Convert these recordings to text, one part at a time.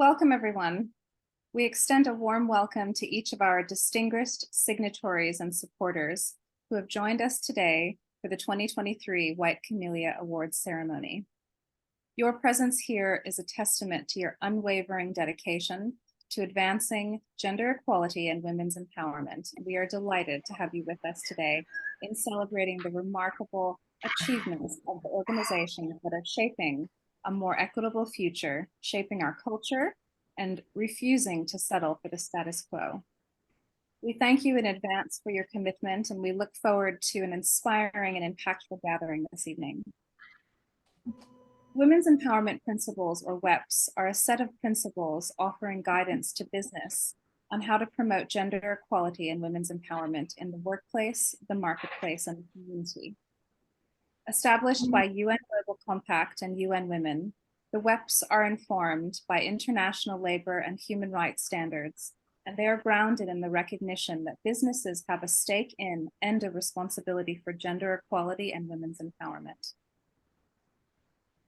Welcome, everyone. We extend a warm welcome to each of our distinguished signatories and supporters who have joined us today for the 2023 White Camellia Awards ceremony. Your presence here is a testament to your unwavering dedication to advancing gender equality and women's empowerment. We are delighted to have you with us today in celebrating the remarkable achievements of the organizations that are shaping a more equitable future, shaping our culture, and refusing to settle for the status quo. We thank you in advance for your commitment, and we look forward to an inspiring and impactful gathering this evening. Women's Empowerment Principles, or WEPs, are a set of principles offering guidance to business on how to promote gender equality and women's empowerment in the workplace, the marketplace, and the community. Established by UN Global Compact and UN Women, the WEPs are informed by international labor and human rights standards, and they are grounded in the recognition that businesses have a stake in and a responsibility for gender equality and women's empowerment.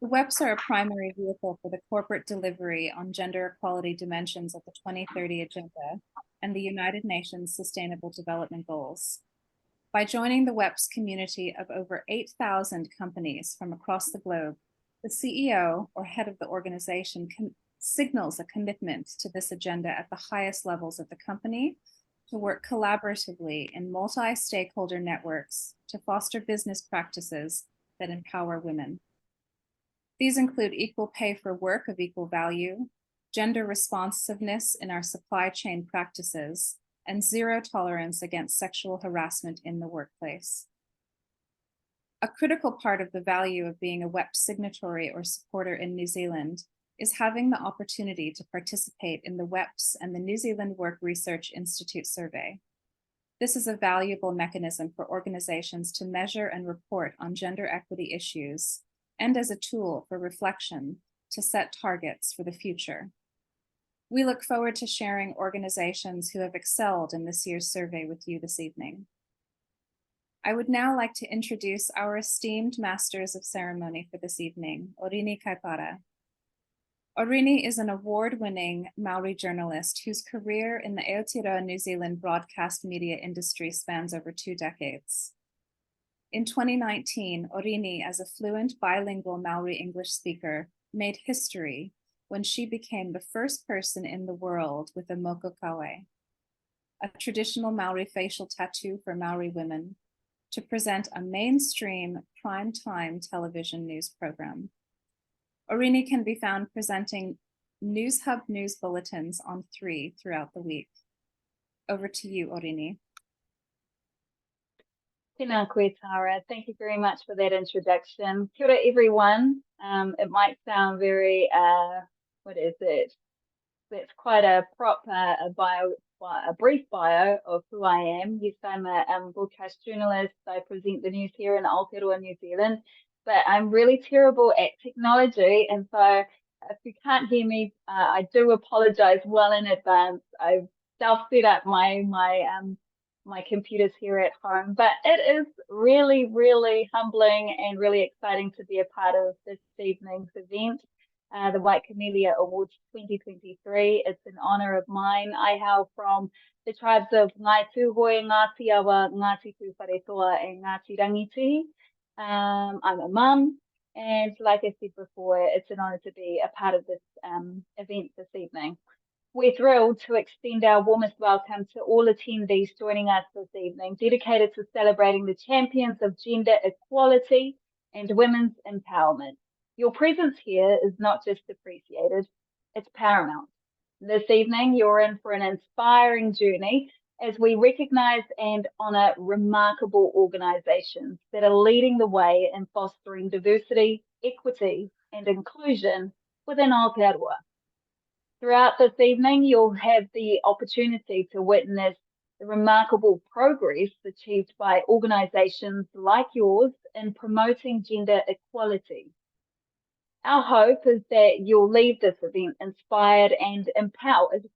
The WEPs are a primary vehicle for the corporate delivery on gender equality dimensions of the 2030 Agenda and the United Nations Sustainable Development Goals. By joining the WEPs community of over 8,000 companies from across the globe, the CEO or head of the organization signals a commitment to this agenda at the highest levels of the company to work collaboratively in multi-stakeholder networks to foster business practices that empower women. These include equal pay for work of equal value, gender responsiveness in our supply chain practices, and zero tolerance against sexual harassment in the workplace. A critical part of the value of being a WEP signatory or supporter in New Zealand is having the opportunity to participate in the WEPs and the New Zealand Work Research Institute survey. This is a valuable mechanism for organizations to measure and report on gender equity issues, and as a tool for reflection to set targets for the future. We look forward to sharing organizations who have excelled in this year's survey with you this evening. I would now like to introduce our esteemed Masters of Ceremony for this evening, Oriini Kaipara. Oriini is an award-winning Maori journalist whose career in the Aotearoa New Zealand broadcast media industry spans over 2 decades. In 2019, Oriini, as a fluent bilingual Maori English speaker, made history when she became the first person in the world with a moko kawe, a traditional Maori facial tattoo for Maori women, to present a mainstream prime-time television news program. Oriini can be found presenting News Hub news bulletins on 3 throughout the week. Over to you, Oriini. Tēnā koe, Tara. Thank you very much for that introduction. Kia ora, everyone. It might sound very, what is it? That's quite a a brief bio of who I am. Yes, I'm a broadcast journalist. I present the news here in Aotearoa, New Zealand, but I'm really terrible at technology. And so if you can't hear me, I do apologize well in advance. I've self-set up my computers here at home, but it is really, really humbling and really exciting to be a part of this evening's event, the White Camellia Awards 2023. It's an honor of mine. I hail from the tribes of Ngai Tūhoi, Ngāti Awa, Ngāti Tūwharetoa, and Ngāti Rangitihi. I'm a mum, and like I said before, it's an honor to be a part of this event this evening. We're thrilled to extend our warmest welcome to all attendees joining us this evening, dedicated to celebrating the champions of gender equality and women's empowerment. Your presence here is not just appreciated, it's paramount. This evening, you're in for an inspiring journey as we recognize and honor remarkable organizations that are leading the way in fostering diversity, equity, and inclusion within Aotearoa. Throughout this evening, you'll have the opportunity to witness the remarkable progress achieved by organizations like yours in promoting gender equality. Our hope is that you'll leave this event inspired and empowered,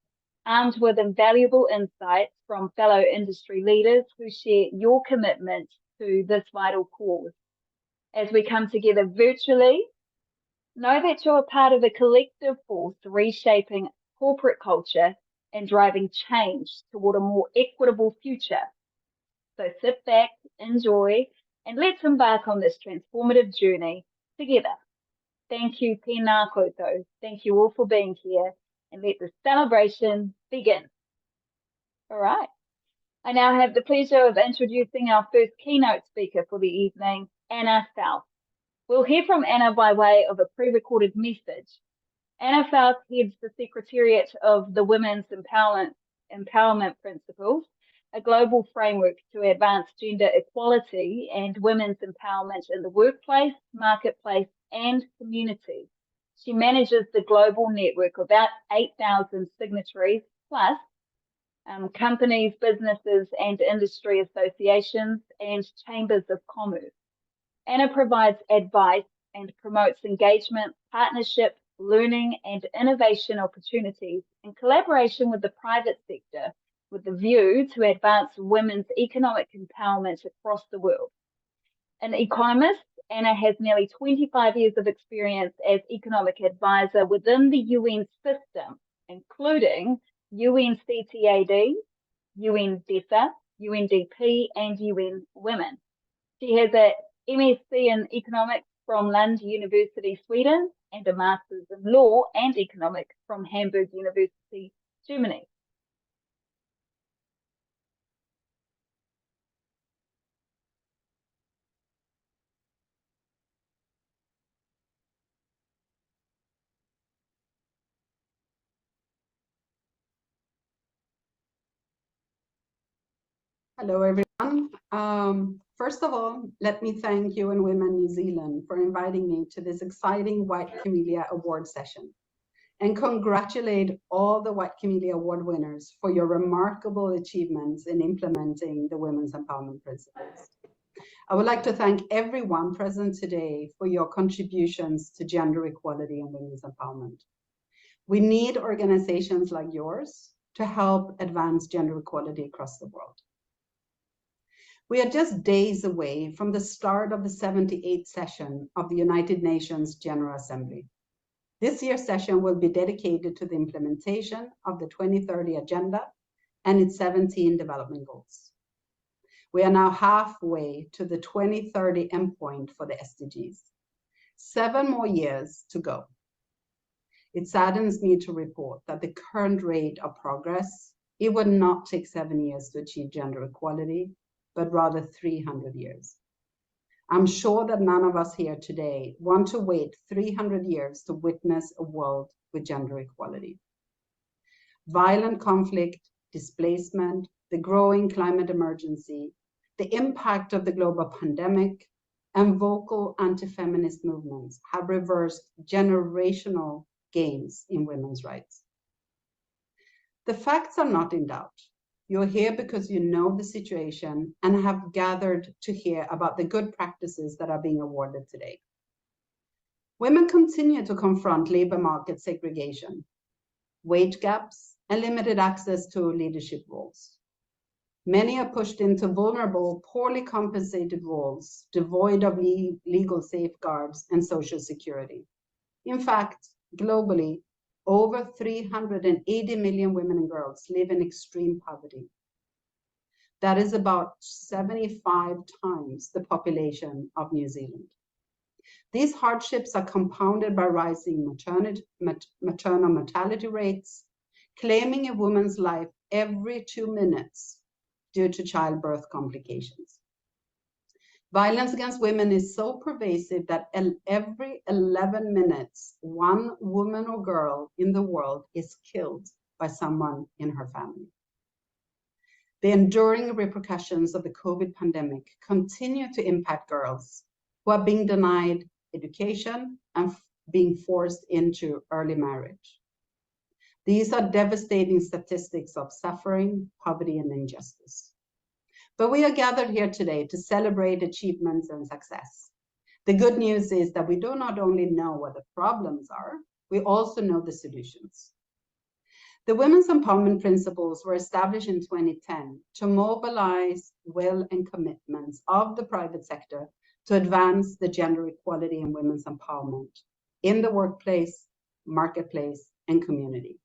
armed with invaluable insights from fellow industry leaders who share your commitment to this vital cause. As we come together virtually, Know that you're a part of a collective force reshaping corporate culture and driving change toward a more equitable future. So sit back, enjoy, and let's embark on this transformative journey together. Thank you, tēnā koutou. Thank you all for being here, and let the celebration begin. All right. I now have the pleasure of introducing our first keynote speaker for the evening, Anna Falth. We'll hear from Anna by way of a pre-recorded message. Anna Falth heads the Secretariat of the Women's Empowerment Principles, a global framework to advance gender equality and women's empowerment in the workplace, marketplace, and community. She manages the global network of about 8,000 signatories, plus companies, businesses, and industry associations and chambers of commerce. Anna provides advice and promotes engagement, partnership, learning, and innovation opportunities in collaboration with the private sector, with the view to advance women's economic empowerment across the world. An economist, Anna has nearly 25 years of experience as economic advisor within the UN system, including UNCTAD, UNDESA, UNDP, and UN Women. She has a MSc in Economics from Lund University, Sweden, and a Master's in Law and Economics from Hamburg University, Germany. Hello, everyone. First of all, let me thank UN Women New Zealand for inviting me to this exciting White Camellia Award session, and congratulate all the White Camellia Award winners for your remarkable achievements in implementing the Women's Empowerment Principles. I would like to thank everyone present today for your contributions to gender equality and women's empowerment. We need organizations like yours to help advance gender equality across the world. We are just days away from the start of the 78th session of the United Nations General Assembly. This year's session will be dedicated to the implementation of the 2030 Agenda and its 17 development goals. We are now halfway to the 2030 endpoint for the SDGs. 7 more years to go. It saddens me to report that the current rate of progress, it would not take 7 years to achieve gender equality, but rather 300 years. I'm sure that none of us here today want to wait 300 years to witness a world with gender equality. Violent conflict, displacement, the growing climate emergency, the impact of the global pandemic, and vocal anti-feminist movements have reversed generational gains in women's rights. The facts are not in doubt. You're here because you know the situation and have gathered to hear about the good practices that are being awarded today. Women continue to confront labor market segregation, wage gaps, and limited access to leadership roles. Many are pushed into vulnerable, poorly compensated roles, devoid of legal safeguards and social security. In fact, globally, over 380 million women and girls live in extreme poverty. That is about 75 times the population of New Zealand. These hardships are compounded by rising maternal mortality rates, claiming a woman's life every 2 minutes due to childbirth complications. Violence against women is so pervasive that every 11 minutes, 1 woman or girl in the world is killed by someone in her family. The enduring repercussions of the COVID pandemic continue to impact girls who are being denied education and being forced into early marriage. These are devastating statistics of suffering, poverty, and injustice. But we are gathered here today to celebrate achievements and success. The good news is that we do not only know what the problems are, we also know the solutions. The Women's Empowerment Principles were established in 2010 to mobilize will and commitments of the private sector to advance the gender equality and women's empowerment in the workplace, marketplace, and community.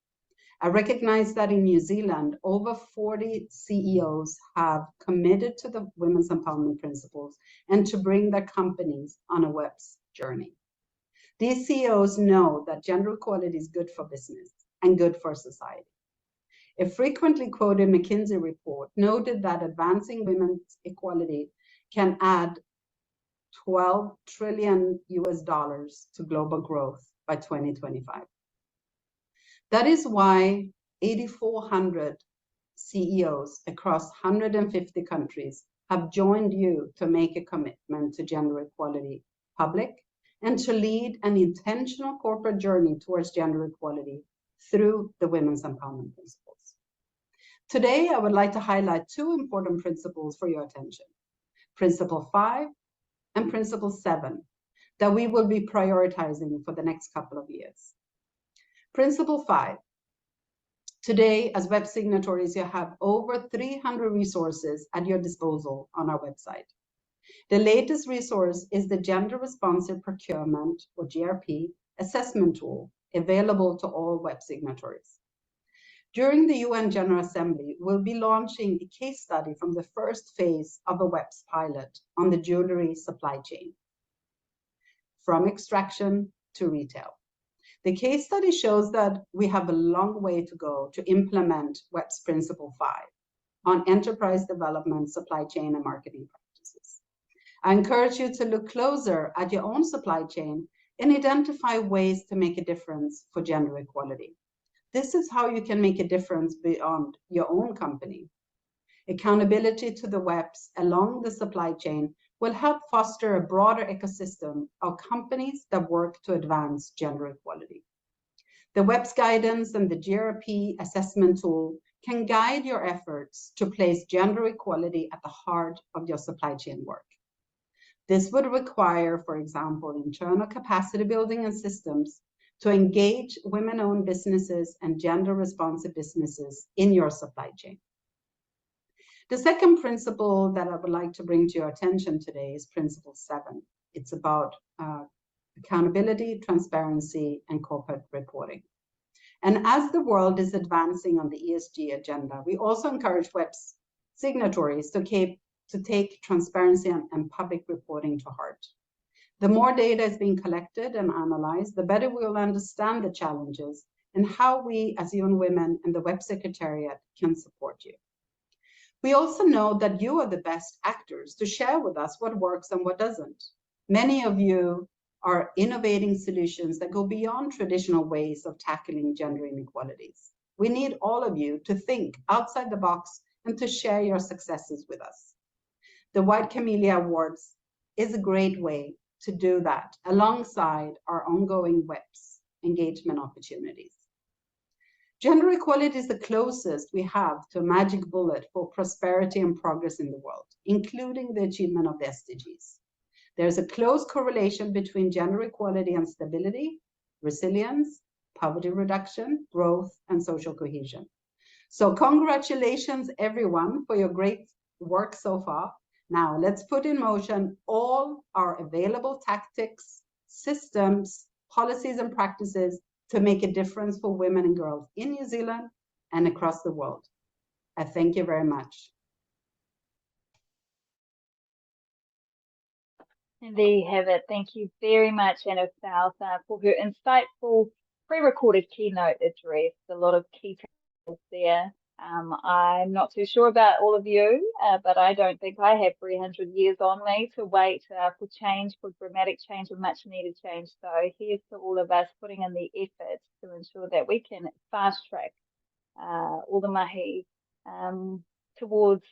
I recognize that in New Zealand, over 40 CEOs have committed to the women's empowerment principles and to bring their companies on a WEPs journey. These CEOs know that gender equality is good for business and good for society. A frequently quoted McKinsey report noted that advancing women's equality can add $12 trillion to global growth by 2025. That is why 8,400 CEOs across 150 countries have joined you to make a commitment to gender equality public and to lead an intentional corporate journey towards gender equality through the Women's Empowerment Principles. Today, I would like to highlight two important principles for your attention, Principle 5 and Principle 7, that we will be prioritizing for the next couple of years. Principle 5. Today, as web signatories, you have over 300 resources at your disposal on our website. The latest resource is the Gender Responsive Procurement, or GRP, assessment tool available to all web signatories. During the UN General Assembly, we'll be launching a case study from the first phase of a WEPs pilot on the jewelry supply chain, from extraction to retail. The case study shows that we have a long way to go to implement WEPs Principle 5 on enterprise development, supply chain, and marketing practices. I encourage you to look closer at your own supply chain and identify ways to make a difference for gender equality. This is how you can make a difference beyond your own company. Accountability to the WEPs along the supply chain will help foster a broader ecosystem of companies that work to advance gender equality. The WEPs guidance and the GRP assessment tool can guide your efforts to place gender equality at the heart of your supply chain work. This would require, for example, internal capacity building and systems to engage women-owned businesses and gender-responsive businesses in your supply chain. The second principle that I would like to bring to your attention today is Principle 7. It's about accountability, transparency, and corporate reporting. And as the world is advancing on the ESG agenda, we also encourage WEPs signatories to take transparency and public reporting to heart. The more data is being collected and analyzed, the better we will understand the challenges and how we as UN Women and the WEP Secretariat can support you. We also know that you are the best actors to share with us what works and what doesn't. Many of you are innovating solutions that go beyond traditional ways of tackling gender inequalities. We need all of you to think outside the box and to share your successes with us. The White Camellia Awards is a great way to do that alongside our ongoing WEPs engagement opportunities. Gender equality is the closest we have to a magic bullet for prosperity and progress in the world, including the achievement of the SDGs. There's a close correlation between gender equality and stability, resilience, poverty reduction, growth, and social cohesion. So congratulations, everyone, for your great work so far. Now let's put in motion all our available tactics, systems, policies, and practices to make a difference for women and girls in New Zealand and across the world. I thank you very much. And there you have it. Thank you very much, Anna Falth, for her insightful pre-recorded keynote address. A lot of key takeaways there. I'm not too sure about all of you, but I don't think I have 300 years on me to wait for change, for dramatic change and much needed change. So here's to all of us putting in the effort to ensure that we can fast track all the mahi towards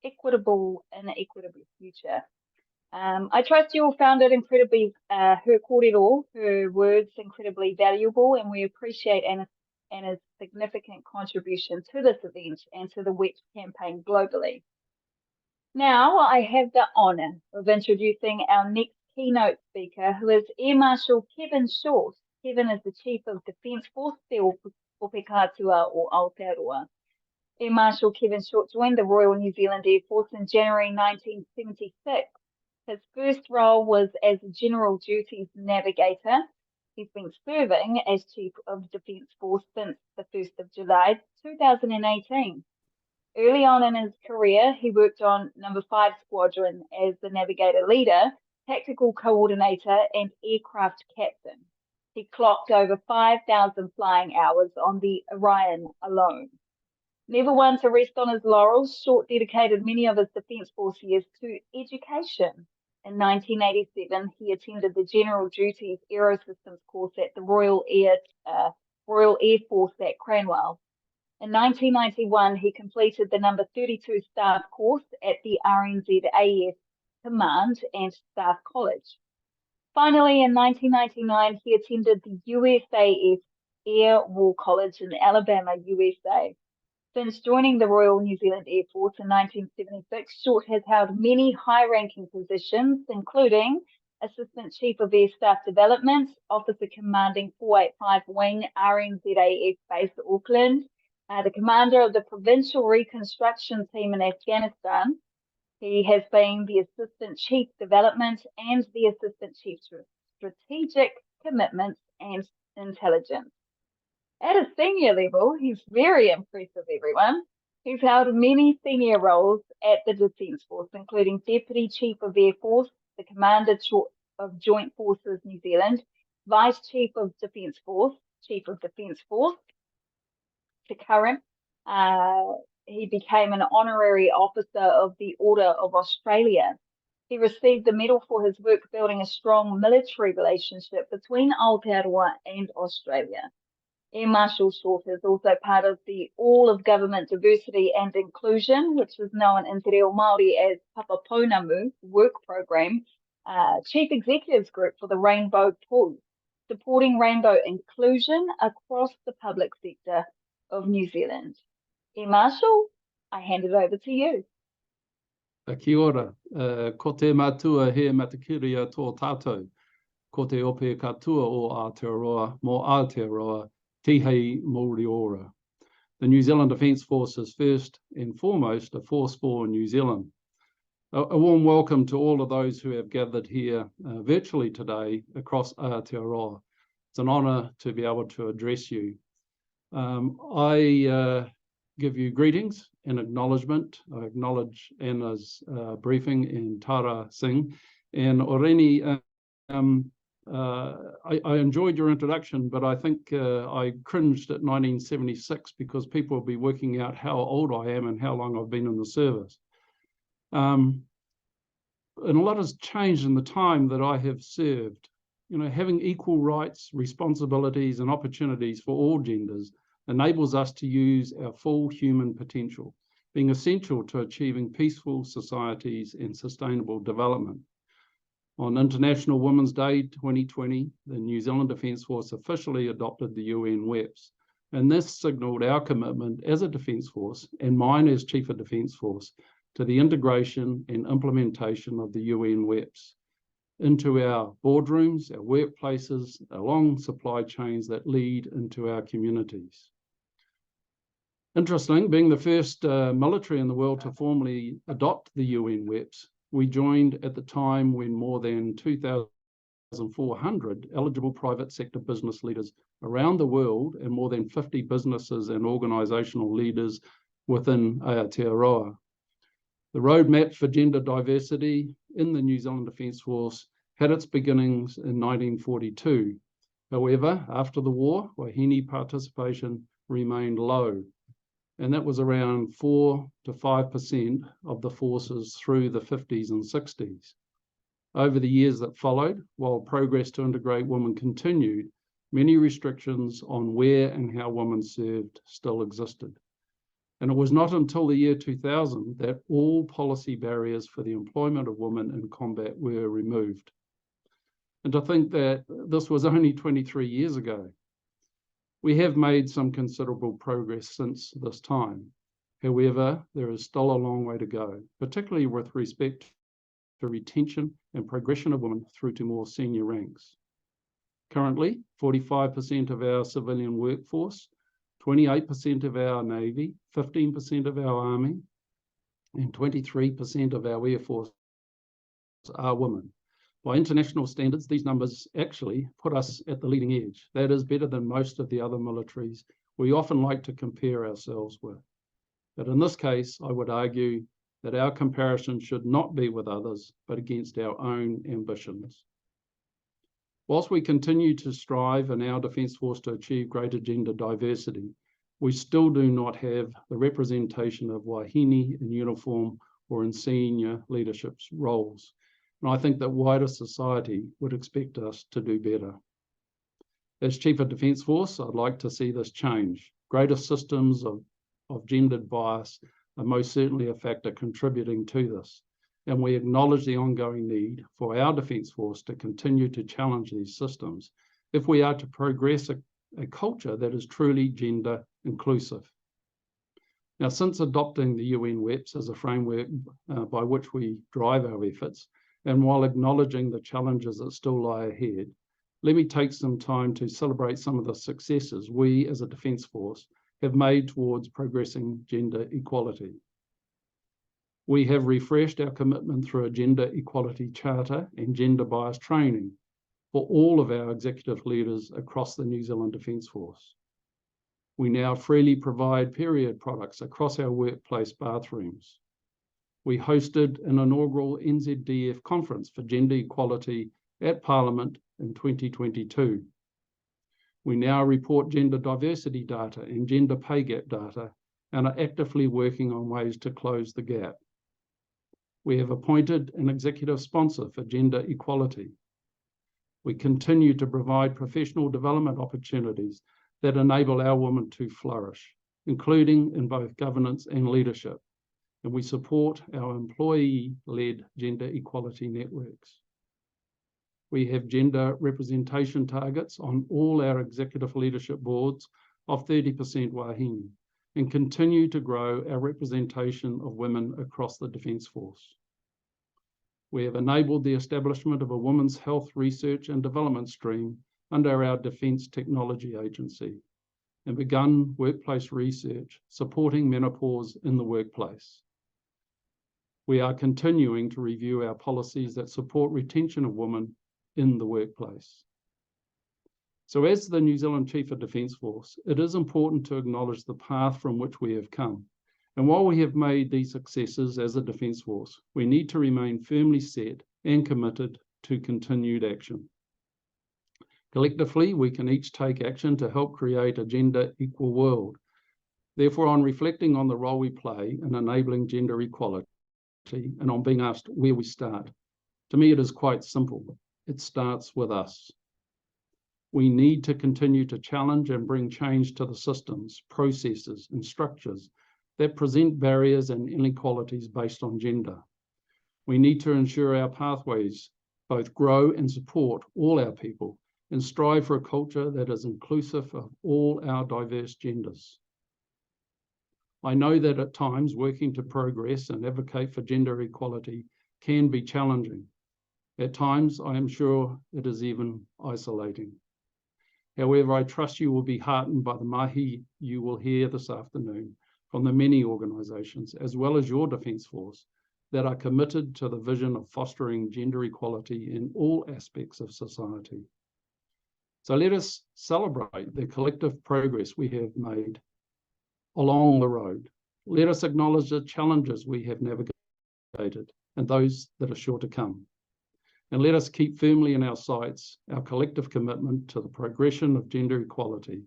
equitable future. I trust you all found it incredibly, her kōrero, her words incredibly valuable, and we appreciate Anna's significant contribution to this event and to the WEPs campaign globally. Now I have the honour of introducing our next keynote speaker, who is Air Marshal Kevin Short. Kevin is the Chief of Defence Force Te Ope Kātua, or Aotearoa. Air Marshal Kevin Short joined the Royal New Zealand Air Force in January 1976. His first role was as General Duties Navigator, He's been serving as Chief of Defence Force since the 1st of July 2018. Early on in his career, he worked on No. 5 Squadron as the navigator leader, tactical coordinator, and aircraft captain. He clocked over 5,000 flying hours on the Orion alone. Never one to rest on his laurels, Short dedicated many of his Defence Force years to education. In 1987, he attended the General Duties Aerosystems course at the Royal Air Force at Cranwell. In 1991, he completed the No. 32 Staff course at the RNZAF Command and Staff College. Finally, in 1999, he attended the USAF Air War College in Alabama, USA. Since joining the Royal New Zealand Air Force in 1976, Short has held many high-ranking positions, including Assistant Chief of Air Staff Development, Officer Commanding 485 Wing, RNZAF Base Auckland, the Commander of the Provincial Reconstruction Team in Afghanistan. He has been the Assistant Chief Development and the Assistant Chief Strategic Commitments and Intelligence. At a senior level, he's very impressive, everyone. He's held many senior roles at the Defence Force, including Deputy Chief of Air Force, the Commander of Joint Forces New Zealand, Vice Chief of Defence Force, Chief of Defence Force. To current, he became an honorary officer of the Order of Australia. He received the medal for his work building a strong military relationship between Aotearoa and Australia. Air Marshal Short is also part of the All of Government Diversity and Inclusion, which is known in Te Reo Māori as Papapaunamu work program, Chief Executives Group for the Rainbow Pool, supporting rainbow inclusion across the public sector of New Zealand. Air Marshal, I hand it over to you. Kia ora, ko te mātua he matakiria tō tātou, ko te Ope Kātua o Aotearoa, mō Aotearoa, Tihei Moriora. The New Zealand Defence Force is first and foremost a force for New Zealand. A warm welcome to all of those who have gathered here virtually today across Aotearoa. It's an honour to be able to address you. I give you greetings and acknowledgement. I acknowledge Anna's briefing and Tara Singh and Oriini. I enjoyed your introduction, but I think I cringed at 1976 because people will be working out how old I am and how long I've been in the service. And a lot has changed in the time that I have served. You know, having equal rights, responsibilities, and opportunities for all genders enables us to use our full human potential, being essential to achieving peaceful societies and sustainable development. On International Women's Day 2020, the New Zealand Defence Force officially adopted the UN WEPs, and this signalled our commitment as a Defence Force, and mine as Chief of Defence Force, to the integration and implementation of the UN WEPs into our boardrooms, our workplaces, along supply chains that lead into our communities. Interesting, being the first military in the world to formally adopt the UN WEPs, we joined at the time when more than 2,400 eligible private sector business leaders around the world and more than 50 businesses and organisational leaders within Aotearoa. The roadmap for gender diversity in the New Zealand Defence Force had its beginnings in 1942. However, after the war, wahine participation remained low, and that was around 4 to 5% of the forces through the 50s and 60s. Over the years that followed, while progress to integrate women continued, many restrictions on where and how women served still existed. And it was not until the year 2000 that all policy barriers for the employment of women in combat were removed. And to think that this was only 23 years ago. We have made some considerable progress since this time. However, there is still a long way to go, particularly with respect to retention and progression of women through to more senior ranks. Currently, 45% of our civilian workforce, 28% of our Navy, 15% of our Army, and 23% of our Air Force are women. By international standards, these numbers actually put us at the leading edge. That is better than most of the other militaries we often like to compare ourselves with. But in this case, I would argue that our comparison should not be with others, but against our own ambitions. Whilst we continue to strive in our Defence Force to achieve greater gender diversity, we still do not have the representation of wahine in uniform or in senior leadership roles. And I think that wider society would expect us to do better. As Chief of Defence Force, I'd like to see this change. Greater systems of gendered bias are most certainly a factor contributing to this. And we acknowledge the ongoing need for our Defence Force to continue to challenge these systems if we are to progress a culture that is truly gender inclusive. Now, since adopting the UN WEPs as a framework by which we drive our efforts, and while acknowledging the challenges that still lie ahead, let me take some time to celebrate some of the successes we as a Defence Force have made towards progressing gender equality. We have refreshed our commitment through a gender equality charter and gender bias training for all of our executive leaders across the New Zealand Defence Force. We now freely provide period products across our workplace bathrooms. We hosted an inaugural NZDF conference for gender equality at Parliament in 2022. We now report gender diversity data and gender pay gap data and are actively working on ways to close the gap. We have appointed an executive sponsor for gender equality. We continue to provide professional development opportunities that enable our women to flourish, including in both governance and leadership. And we support our employee-led gender equality networks. We have gender representation targets on all our executive leadership boards of 30% wahine and continue to grow our representation of women across the Defence Force. We have enabled the establishment of a women's health research and development stream under our Defence Technology Agency and begun workplace research supporting menopause in the workplace. We are continuing to review our policies that support retention of women in the workplace. So as the New Zealand Chief of Defence Force, it is important to acknowledge the path from which we have come. And while we have made these successes as a Defence Force, we need to remain firmly set and committed to continued action. Collectively, we can each take action to help create a gender equal world. Therefore, on reflecting on the role we play in enabling gender equality and on being asked where we start, to me it is quite simple. It starts with us. We need to continue to challenge and bring change to the systems, processes, and structures that present barriers and inequalities based on gender. We need to ensure our pathways both grow and support all our people and strive for a culture that is inclusive of all our diverse genders. I know that at times working to progress and advocate for gender equality can be challenging. At times, I am sure it is even isolating. However, I trust you will be heartened by the mahi you will hear this afternoon from the many organisations, as well as your Defence Force, that are committed to the vision of fostering gender equality in all aspects of society. So let us celebrate the collective progress we have made along the road. Let us acknowledge the challenges we have navigated and those that are sure to come. And let us keep firmly in our sights our collective commitment to the progression of gender equality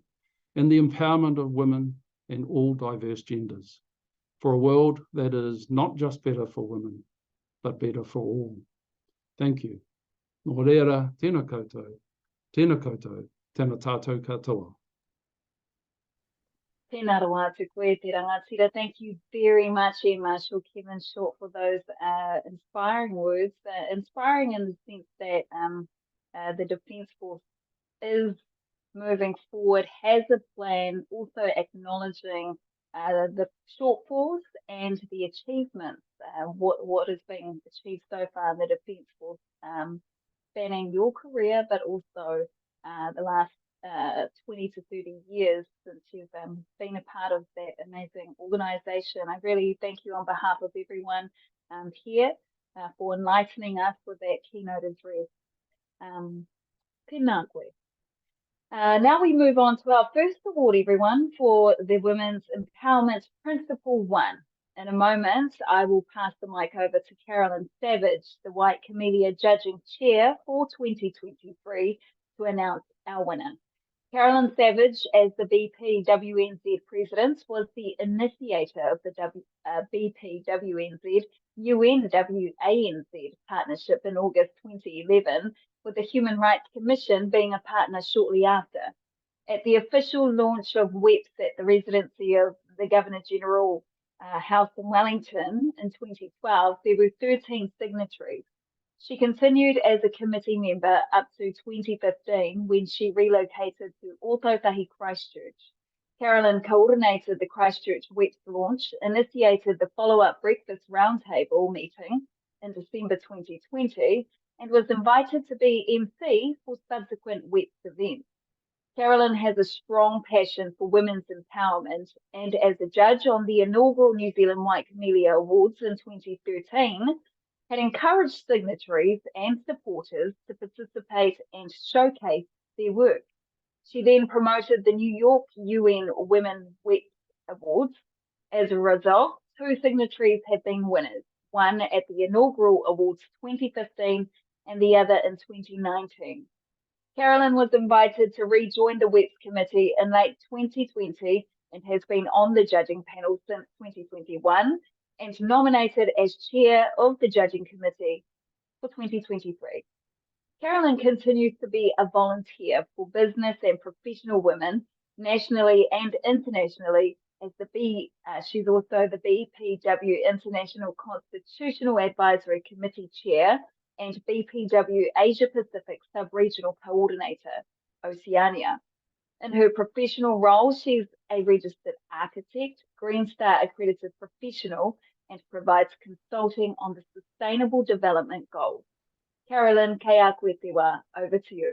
and the empowerment of women and all diverse genders for a world that is not just better for women, but better for all. Thank you. Nō reira, tēnā koutou, tēnā tātou katoa. Tēnā roa atu koe te rangatira. Thank you very much, Marshal Kevin Short, for those inspiring words. Inspiring in the sense that the Defence Force is moving forward, has a plan, also acknowledging the shortfalls and the achievements, what is being achieved so far in the Defence Force, spanning your career, but also the last 20 to 30 years since you've been a part of that amazing organisation. I really thank you on behalf of everyone here for enlightening us with that keynote address. Tēnā koe. Now we move on to our first award, everyone, for the Women's Empowerment Principle 1. In a moment, I will pass the mic over to Carolyn Savage, the White Camellia Judging Chair for 2023, to announce our winner. Carolyn Savage, as the BPWNZ President, was the initiator of the BPWNZ UNWANZ partnership in August 2011, with the Human Rights Commission being a partner shortly after. At the official launch of WEPs at the residency of the Governor-General House in Wellington in 2012, there were 13 signatories. She continued as a committee member up to 2015 when she relocated to Ōtautahi, Christchurch. Carolyn coordinated the Christchurch WEPs launch, initiated the follow-up breakfast roundtable meeting in December 2020, and was invited to be MC for subsequent WEPs events. Carolyn has a strong passion for women's empowerment, and as a judge on the inaugural New Zealand White Camellia Awards in 2013, had encouraged signatories and supporters to participate and showcase their work. She then promoted the New York UN Women WEPs Awards. As a result, 2 signatories have been winners, one at the inaugural awards 2015 and the other in 2019. Carolyn was invited to rejoin the WEPs committee in late 2020 and has been on the judging panel since 2021 and nominated as chair of the judging committee for 2023. Carolyn continues to be a volunteer for business and professional women nationally and internationally as she's also the BPW International Constitutional Advisory Committee Chair and BPW Asia Pacific Sub-Regional Coordinator, Oceania. In her professional role, she's a registered architect, Green Star accredited professional, and provides consulting on the Sustainable Development Goals. Carolyn, kei a koe te wā, over to you.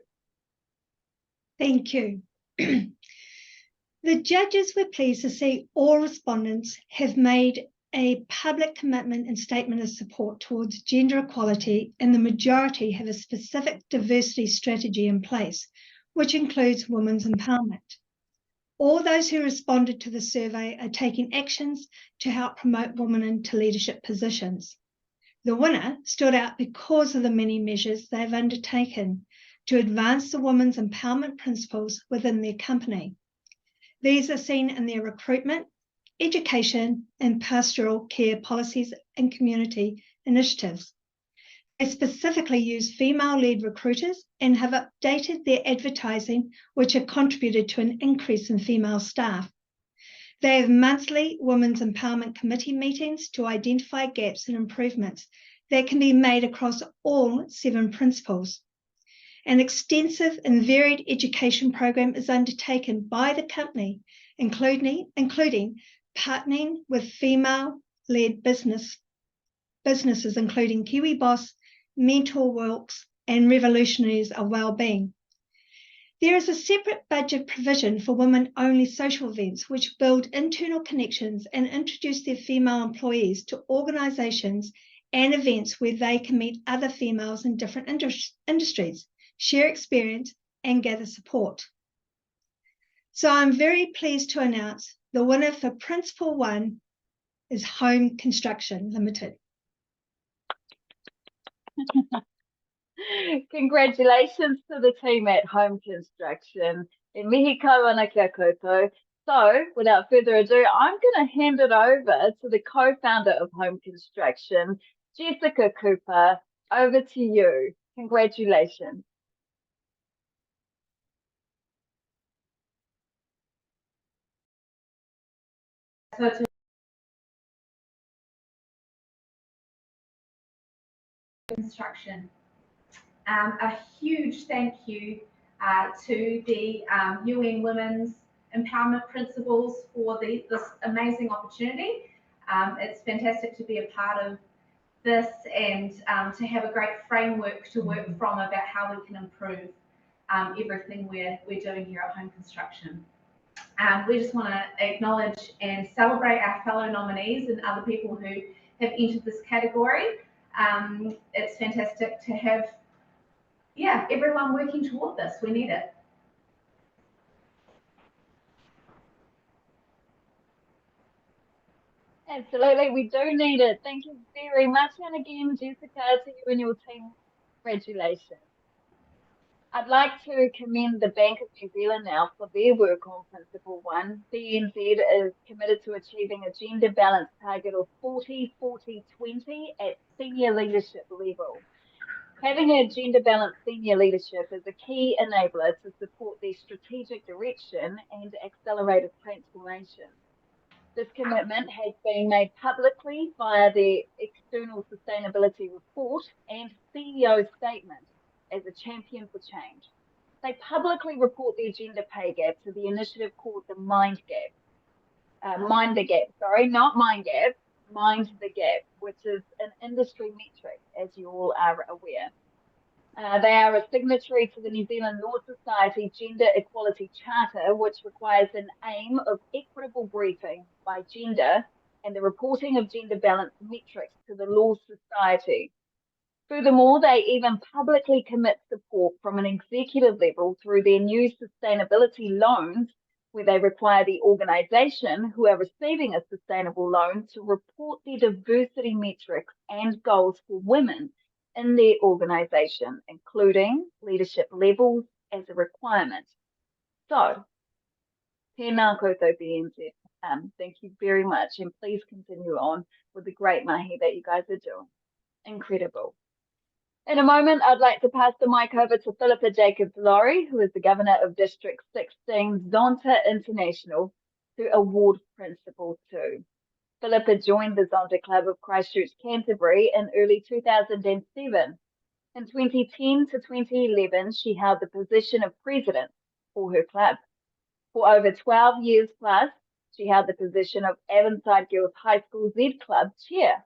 Thank you. The judges were pleased to see all respondents have made a public commitment and statement of support towards gender equality, and the majority have a specific diversity strategy in place, which includes women's empowerment. All those who responded to the survey are taking actions to help promote women into leadership positions. The winner stood out because of the many measures they have undertaken to advance the women's empowerment principles within their company. These are seen in their recruitment, education, and pastoral care policies and community initiatives. They specifically use female-led recruiters and have updated their advertising, which have contributed to an increase in female staff. They have monthly Women's Empowerment Committee meetings to identify gaps and improvements that can be made across all 7 principles. An extensive and varied education program is undertaken by the company, including partnering with female-led businesses, including Kiwi Boss, Mentor Works, and Revolutionaries of Wellbeing. There is a separate budget provision for women-only social events which build internal connections and introduce their female employees to organisations and events where they can meet other females in different industries, share experience, and gather support. So I'm very pleased to announce the winner for Principle 1 is Home Construction Limited. Congratulations to the team at Home Construction. E mihi kawana kia koutou. So, without further ado, I'm going to hand it over to the co-founder of Home Construction, Jessica Cooper. Over to you. Congratulations. Construction. A huge thank you to the UN Women's Empowerment Principles for this amazing opportunity. It's fantastic to be a part of this and to have a great framework to work from about how we can improve everything we're doing here at Home Construction. We just want to acknowledge and celebrate our fellow nominees and other people who have entered this category. it's fantastic to have, yeah, everyone working toward this. We need it. Absolutely, we do need it. Thank you very much. And again, Jessica, to you and your team, congratulations. I'd like to commend the Bank of New Zealand now for their work on Principle 1. BNZ is committed to achieving a gender balance target of 40-40-20 at senior leadership level. Having a gender balanced senior leadership is a key enabler to support their strategic direction and accelerated transformation. This commitment has been made publicly via the External Sustainability Report and CEO statement as a champion for change. They publicly report their gender pay gap to the initiative called the Mind the Gap, which is an industry metric, as you all are aware. They are a signatory to the New Zealand Law Society Gender Equality Charter, which requires an aim of equitable briefing by gender and the reporting of gender balance metrics to the Law Society. Furthermore, they even publicly commit support from an executive level through their new sustainability loans, where they require the organisation who are receiving a sustainable loan to report their diversity metrics and goals for women in their organisation, including leadership levels as a requirement. So, tēnā koutou BNZ. Thank you very much, and please continue on with the great mahi that you guys are doing. Incredible. In a moment, I'd like to pass the mic over to Philippa Jacobs-Laurie, who is the Governor of District 16, Zonta International, to award Principle 2. Philippa joined the Zonta Club of Christchurch, Canterbury in early 2007. In 2010 to 2011, she held the position of president for her club. For over 12 years plus, she held the position of Avonside Girls High School Z Club chair.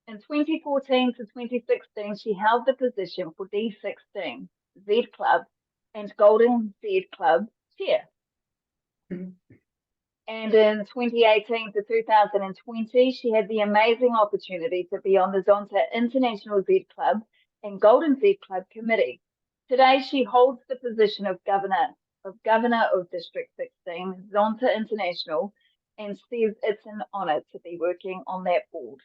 In 2014 to 2016, she held the position for D16 Z Club and Golden Z Club chair. And in 2018 to 2020, she had the amazing opportunity to be on the Zonta International Z Club and Golden Z Club committee. Today, she holds the position of Governor of District 16, Zonta International, and says it's an honour to be working on that board.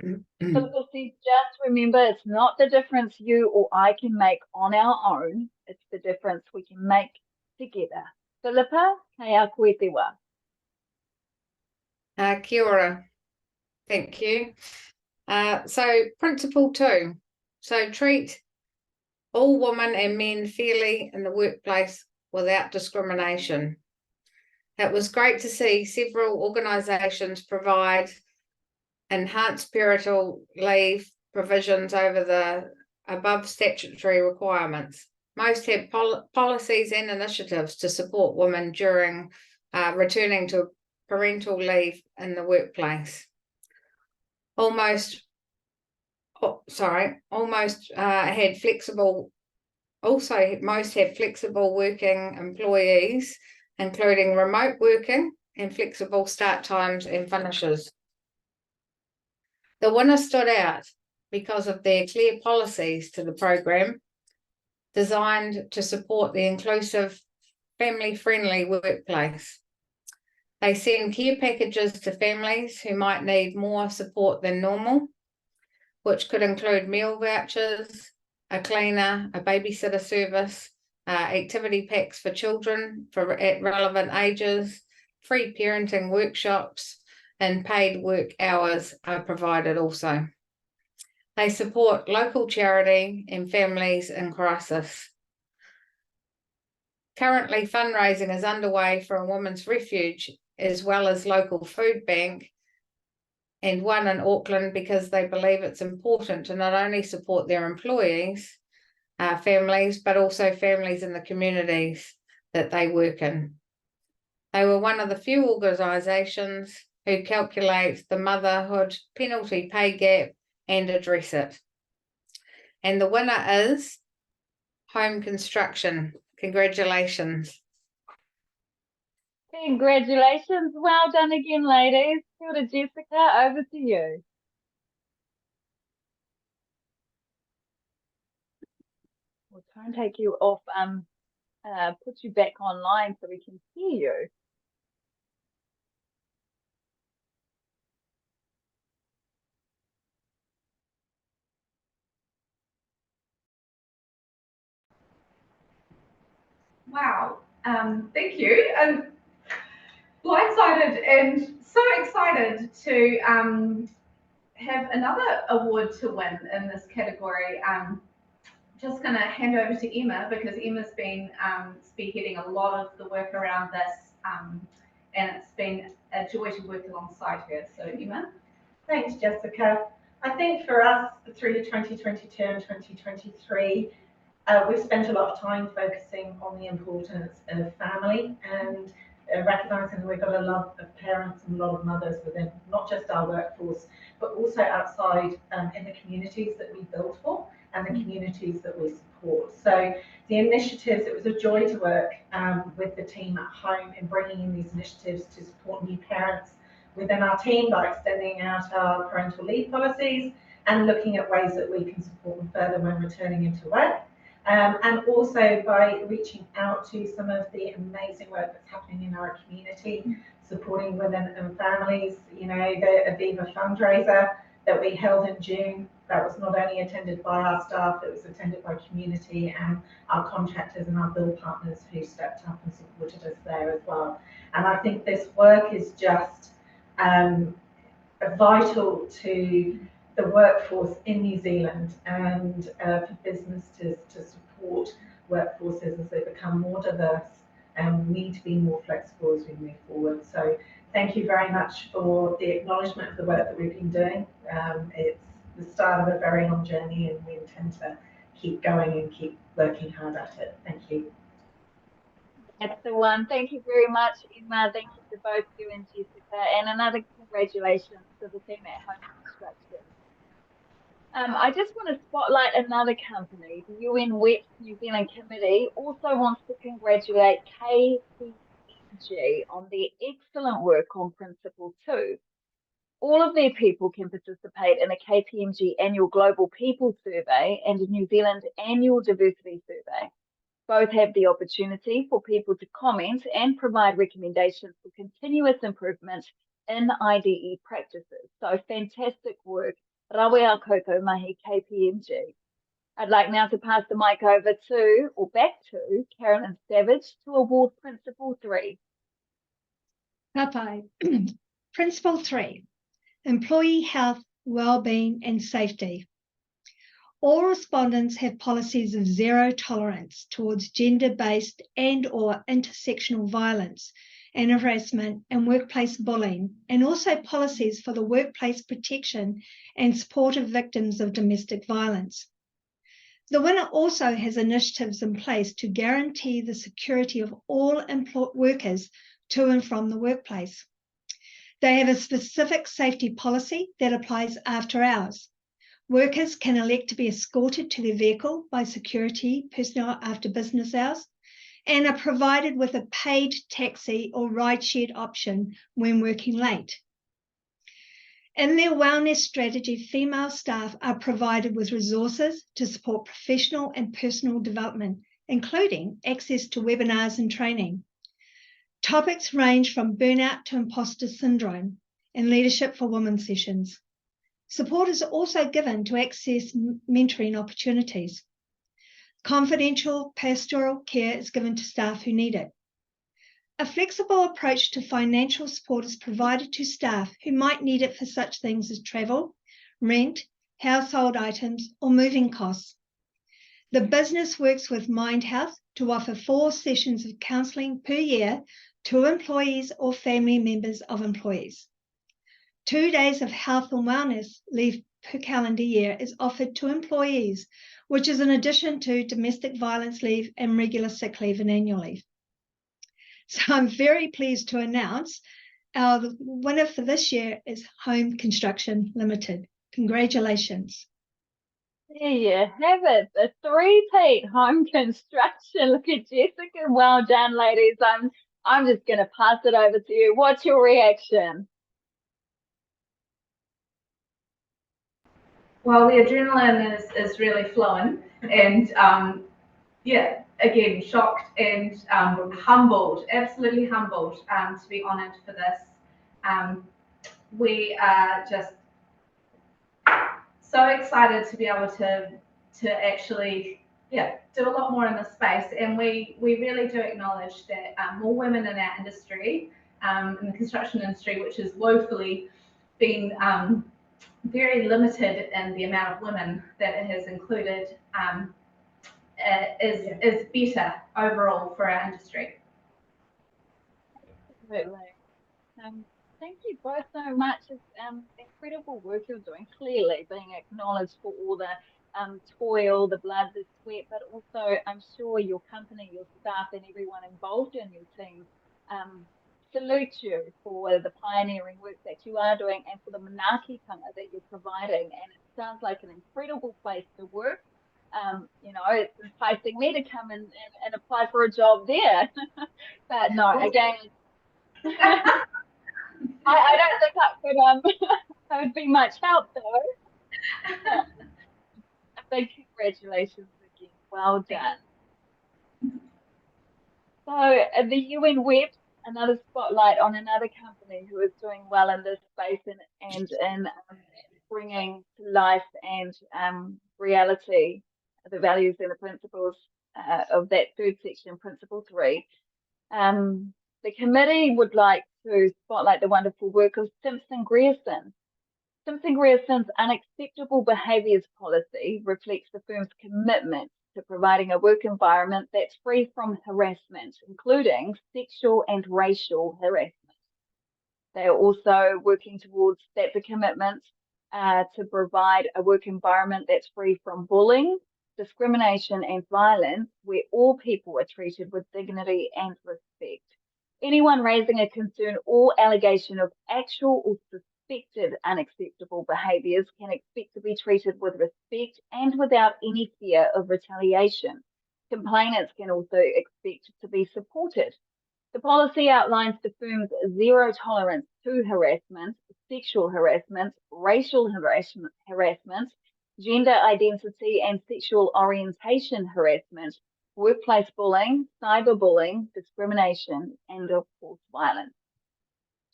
So just remember, it's not the difference you or I can make on our own, it's the difference we can make together. Philippa, kei a koe te wā. Kia ora. Thank you. So Principle 2. So treat all women and men fairly in the workplace without discrimination. It was great to see several organisations provide enhanced parental leave provisions over the above statutory requirements. Most have policies and initiatives to support women during returning to parental leave in the workplace. Most had flexible working employees, including remote working and flexible start times and finishes. The winners stood out because of their clear policies to the program, designed to support the inclusive, family-friendly workplace. They send care packages to families who might need more support than normal, which could include meal vouchers, a cleaner, a babysitter service, activity packs for children at relevant ages, free parenting workshops, and paid work hours are provided also. They support local charity and families in crisis. Currently, fundraising is underway for a women's refuge, as well as local food bank, and one in Auckland, because they believe it's important to not only support their employees, families, but also families in the communities that they work in. They were one of the few organisations who calculate the motherhood penalty pay gap and address it. And the winner is Home Construction. Congratulations. Congratulations. Well done again, ladies. Kia ora, Jessica, over to you. try and take you off, put you back online so we can hear you. Wow, thank you. I'm blindsided and so excited to have another award to win in this category. Just going to hand over to Emma because Emma's been spearheading a lot of the work around this, and it's been a joy to work alongside her. So Emma. Thanks, Jessica. I think for us, through 2022 and 2023, we've spent a lot of time focusing on the importance of family and recognising that we've got a lot of parents and a lot of mothers within not just our workforce, but also outside in the communities that we build for and the communities that we support. So the initiatives, it was a joy to work with the team at home in bringing in these initiatives to support new parents within our team by extending out our parental leave policies and looking at ways that we can support them further when returning into work. And also by reaching out to some of the amazing work that's happening in our community, supporting women and families. You know, the Aviva fundraiser that we held in June, that was not only attended by our staff, it was attended by community and our contractors and our build partners who stepped up and supported us there as well. And I think this work is just vital to the workforce in New Zealand and for businesses to support workforces as they become more diverse, and we need to be more flexible as we move forward. So thank you very much for the acknowledgement of the work that we've been doing. It's the start of a very long journey and we intend to keep going and keep working hard at it. Thank you. That's the one. Thank you very much, Emma. Thank you to both you and Jessica, and another congratulations to the team at Home Construction. I just want to spotlight another company. The UN WEPs New Zealand Committee also wants to congratulate KPMG on their excellent work on Principle 2. All of their people can participate in a KPMG annual Global People Survey and a New Zealand annual Diversity Survey. Both have the opportunity for people to comment and provide recommendations for continuous improvement in IDE practices. So fantastic work. Rawea koutou mahi KPMG. I'd like now to pass the mic over to, or back to, Carolyn Savage to award Principle 3. Kapai. Principle 3, employee health, well-being and safety. All respondents have policies of zero tolerance towards gender-based and/or intersectional violence and harassment and workplace bullying, and also policies for the workplace protection and support of victims of domestic violence. The winner also has initiatives in place to guarantee the security of all workers to and from the workplace. They have a specific safety policy that applies after hours. Workers can elect to be escorted to their vehicle by security personnel after business hours and are provided with a paid taxi or ride-shared option when working late. In their wellness strategy, female staff are provided with resources to support professional and personal development, including access to webinars and training. Topics range from burnout to imposter syndrome and leadership for women sessions. Support is also given to access mentoring opportunities. Confidential pastoral care is given to staff who need it. A flexible approach to financial support is provided to staff who might need it for such things as travel, rent, household items, or moving costs. The business works with Mind Health to offer 4 sessions of counselling per year to employees or family members of employees. 2 days of health and wellness leave per calendar year is offered to employees, which is in addition to domestic violence leave and regular sick leave and annual leave. So I'm very pleased to announce our winner for this year is Home Construction Limited. Congratulations. There you have it, the 3-peat Home Construction. Look at Jessica, well done, ladies. I'm just going to pass it over to you. What's your reaction? Well, the adrenaline is really flowing, and yeah, again, shocked and humbled, absolutely humbled to be honoured for this. We are just so excited to be able to actually, yeah, do a lot more in this space. And we really do acknowledge that more women in our industry, in the construction industry, which has woefully been very limited in the amount of women that it has included, is better overall for our industry. Absolutely. Thank you both so much. It's incredible work you're doing, clearly being acknowledged for all the toil, the blood, the sweat, but also I'm sure your company, your staff and everyone involved in your team salute you for the pioneering work that you are doing and for the manaakitanga that you're providing. And it sounds like an incredible place to work. You know, it's enticing me to come and apply for a job there. But no, again, I don't think that could that would be much help though. A big congratulations again. Well done. So the UN WEPs, another spotlight on another company who is doing well in this space and in bringing to life and reality the values and the principles of that third section, Principle 3. The committee would like to spotlight the wonderful work of Simpson Grierson. Simpson Grierson's unacceptable behaviours policy reflects the firm's commitment to providing a work environment that's free from harassment, including sexual and racial harassment. They are also working towards that's a commitment to provide a work environment that's free from bullying, discrimination and violence, where all people are treated with dignity and respect. Anyone raising a concern or allegation of actual or suspected unacceptable behaviours can expect to be treated with respect and without any fear of retaliation. Complainants can also expect to be supported. The policy outlines the firm's zero tolerance to harassment, sexual harassment, racial harassment, gender identity and sexual orientation harassment, workplace bullying, cyberbullying, discrimination, and of course violence.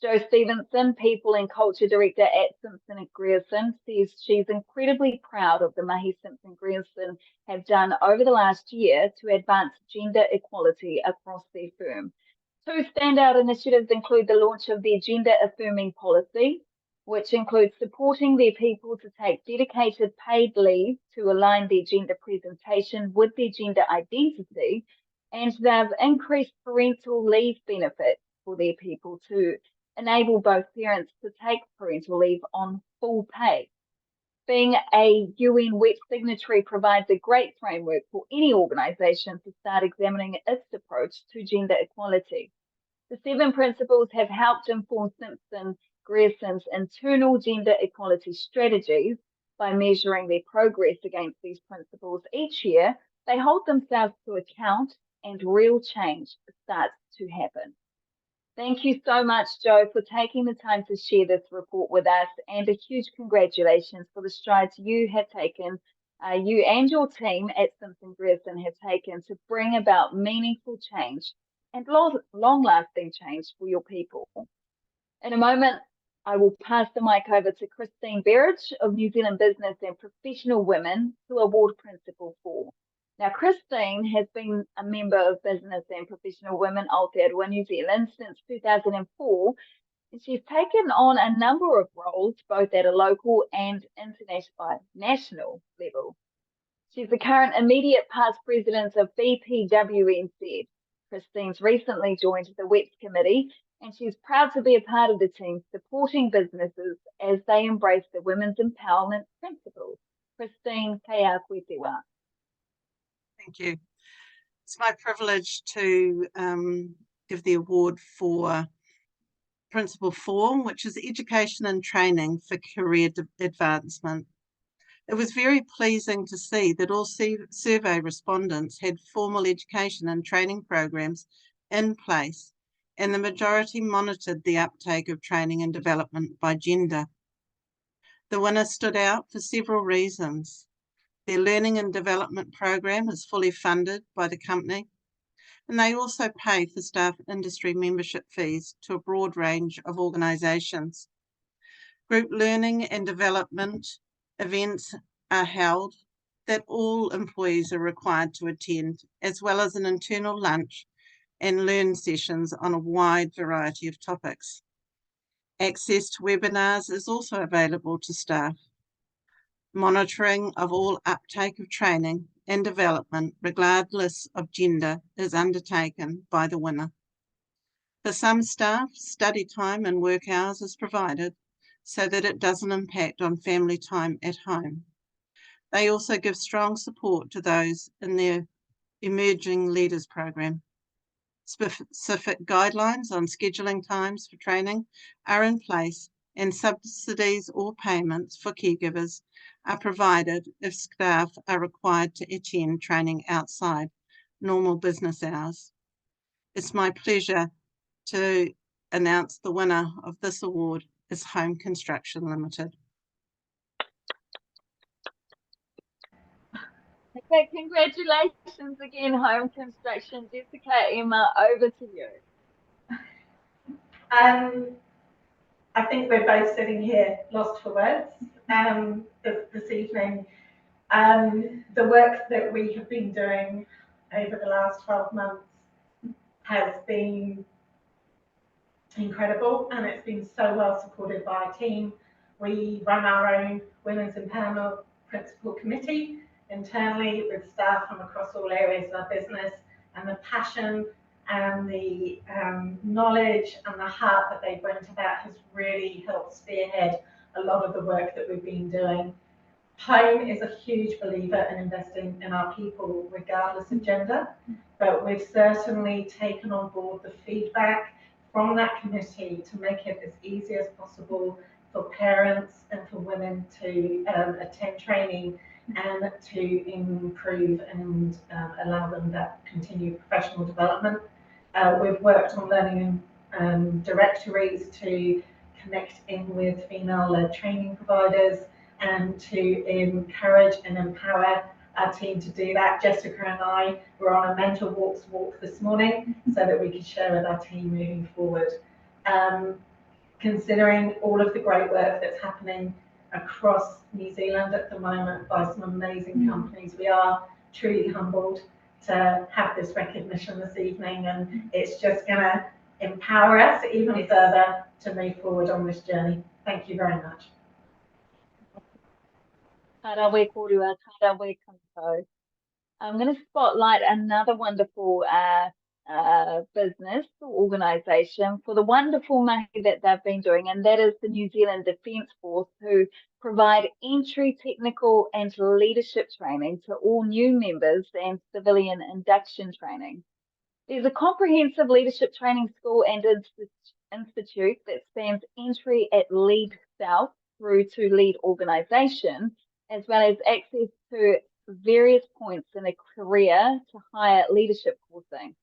Jo Stevenson, People and Culture Director at Simpson Grierson, says she's incredibly proud of the Mahi Simpson Grierson have done over the last year to advance gender equality across their firm. Two standout initiatives include the launch of their gender affirming policy, which includes supporting their people to take dedicated paid leave to align their gender presentation with their gender identity, and they've increased parental leave benefits for their people to enable both parents to take parental leave on full pay. Being a UN WEP signatory provides a great framework for any organisation to start examining its approach to gender equality. The 7 principles have helped inform Simpson Grierson's internal gender equality strategies. By measuring their progress against these principles each year, they hold themselves to account and real change starts to happen. Thank you so much, Jo, for taking the time to share this report with us, and a huge congratulations for the strides you have taken, you and your team at Simpson Grierson have taken to bring about meaningful change and long-lasting change for your people. In a moment, I will pass the mic over to Christine Berridge of New Zealand Business and Professional Women to award Principle 4. Now, Christine has been a member of Business and Professional Women Aotearoa, New Zealand since 2004, and she's taken on a number of roles, both at a local and national level. She's the current immediate past president of BPWNZ. Christine's recently joined the WEPs committee, and she's proud to be a part of the team supporting businesses as they embrace the women's empowerment principles. Christine, kia koe te wā. Thank you. It's my privilege to give the award for Principle 4, which is Education and Training for Career Advancement. It was very pleasing to see that all survey respondents had formal education and training programs in place, and the majority monitored the uptake of training and development by gender. The winner stood out for several reasons. Their learning and development program is fully funded by the company, and they also pay for staff industry membership fees to a broad range of organisations. Group learning and development events are held that all employees are required to attend, as well as an internal lunch and learn sessions on a wide variety of topics. Access to webinars is also available to staff. Monitoring of all uptake of training and development, regardless of gender, is undertaken by the winner. For some staff, study time and work hours is provided so that it doesn't impact on family time at home. They also give strong support to those in their Emerging Leaders program. Specific guidelines on scheduling times for training are in place, and subsidies or payments for caregivers are provided if staff are required to attend training outside normal business hours. It's my pleasure to announce the winner of this award is Home Construction Limited. Okay, congratulations again, Home Construction. Jessica, Emma, over to you. I think we're both sitting here lost for words this evening. The work that we have been doing over the last 12 months has been incredible, and it's been so well supported by our team. We run our own Women's Empowerment Principal Committee internally with staff from across all areas of our business, and the passion and the knowledge and the heart that they bring to that has really helped spearhead a lot of the work that we've been doing. Home is a huge believer in investing in our people, regardless of gender, but we've certainly taken on board the feedback from that committee to make it as easy as possible for parents and for women to attend training and to improve and allow them that continued professional development. We've worked on learning directories to connect in with female-led training providers and to encourage and empower our team to do that. Jessica and I were on a mental walk this morning so that we could share with our team moving forward. Considering all of the great work that's happening across New Zealand at the moment by some amazing companies, we are truly humbled to have this recognition this evening, and it's just going to empower us even further to move forward on this journey. Thank you very much. Tarawē korua, tarawē kanto. I'm going to spotlight another wonderful business or organisation for the wonderful mahi that they've been doing, and that is the New Zealand Defence Force, who provide entry, technical and leadership training to all new members and civilian induction training. There's a comprehensive leadership training school and institute that spans entry at Lead South through to Lead Organisation, as well as access to various points in a career to higher leadership coursing.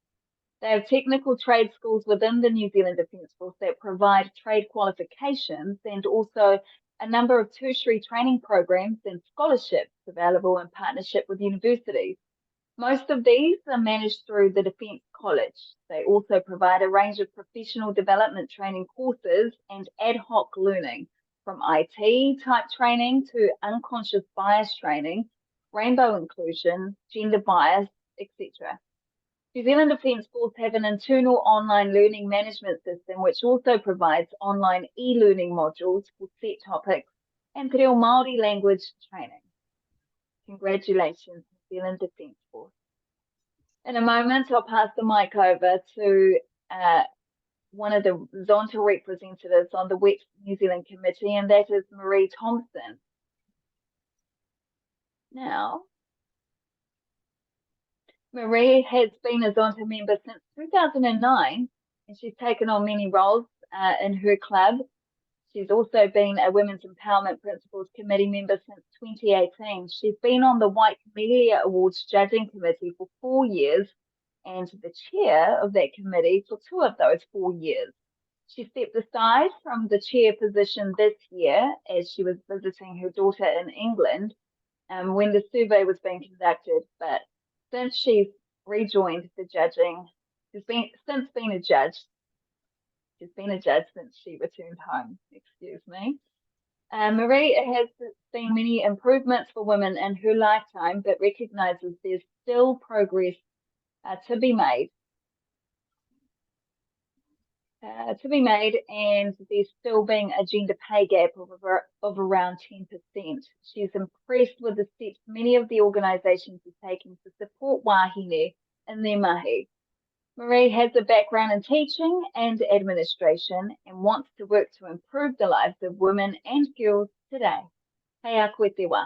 They have technical trade schools within the New Zealand Defence Force that provide trade qualifications, and also a number of tertiary training programs and scholarships available in partnership with universities. Most of these are managed through the Defence College. They also provide a range of professional development training courses and ad hoc learning, from IT type training to unconscious bias training, rainbow inclusion, gender bias, etc. New Zealand Defence Force have an internal online learning management system which also provides online e-learning modules for set topics and te reo Māori language training. Congratulations, New Zealand Defence Force. In a moment, I'll pass the mic over to one of the Zonta representatives on the WEPs New Zealand Committee, and that is Marie Thompson. Now, Marie has been a Zonta member since 2009, and she's taken on many roles in her club. She's also been a Women's Empowerment Principals Committee member since 2018. She's been on the White Camellia Awards Judging Committee for 4 years and the chair of that committee for 2 of those 4 years. She stepped aside from the chair position this year as she was visiting her daughter in England, when the survey was being conducted, but since she's rejoined the judging, she's been a judge since she returned home, excuse me. Marie has seen many improvements for women in her lifetime, but recognises there's still progress to be made. And there's still being a gender pay gap of around 10%. She's impressed with the steps many of the organisations are taking to support wahine in their mahi. Marie has a background in teaching and administration and wants to work to improve the lives of women and girls today. Hei a koe te wā.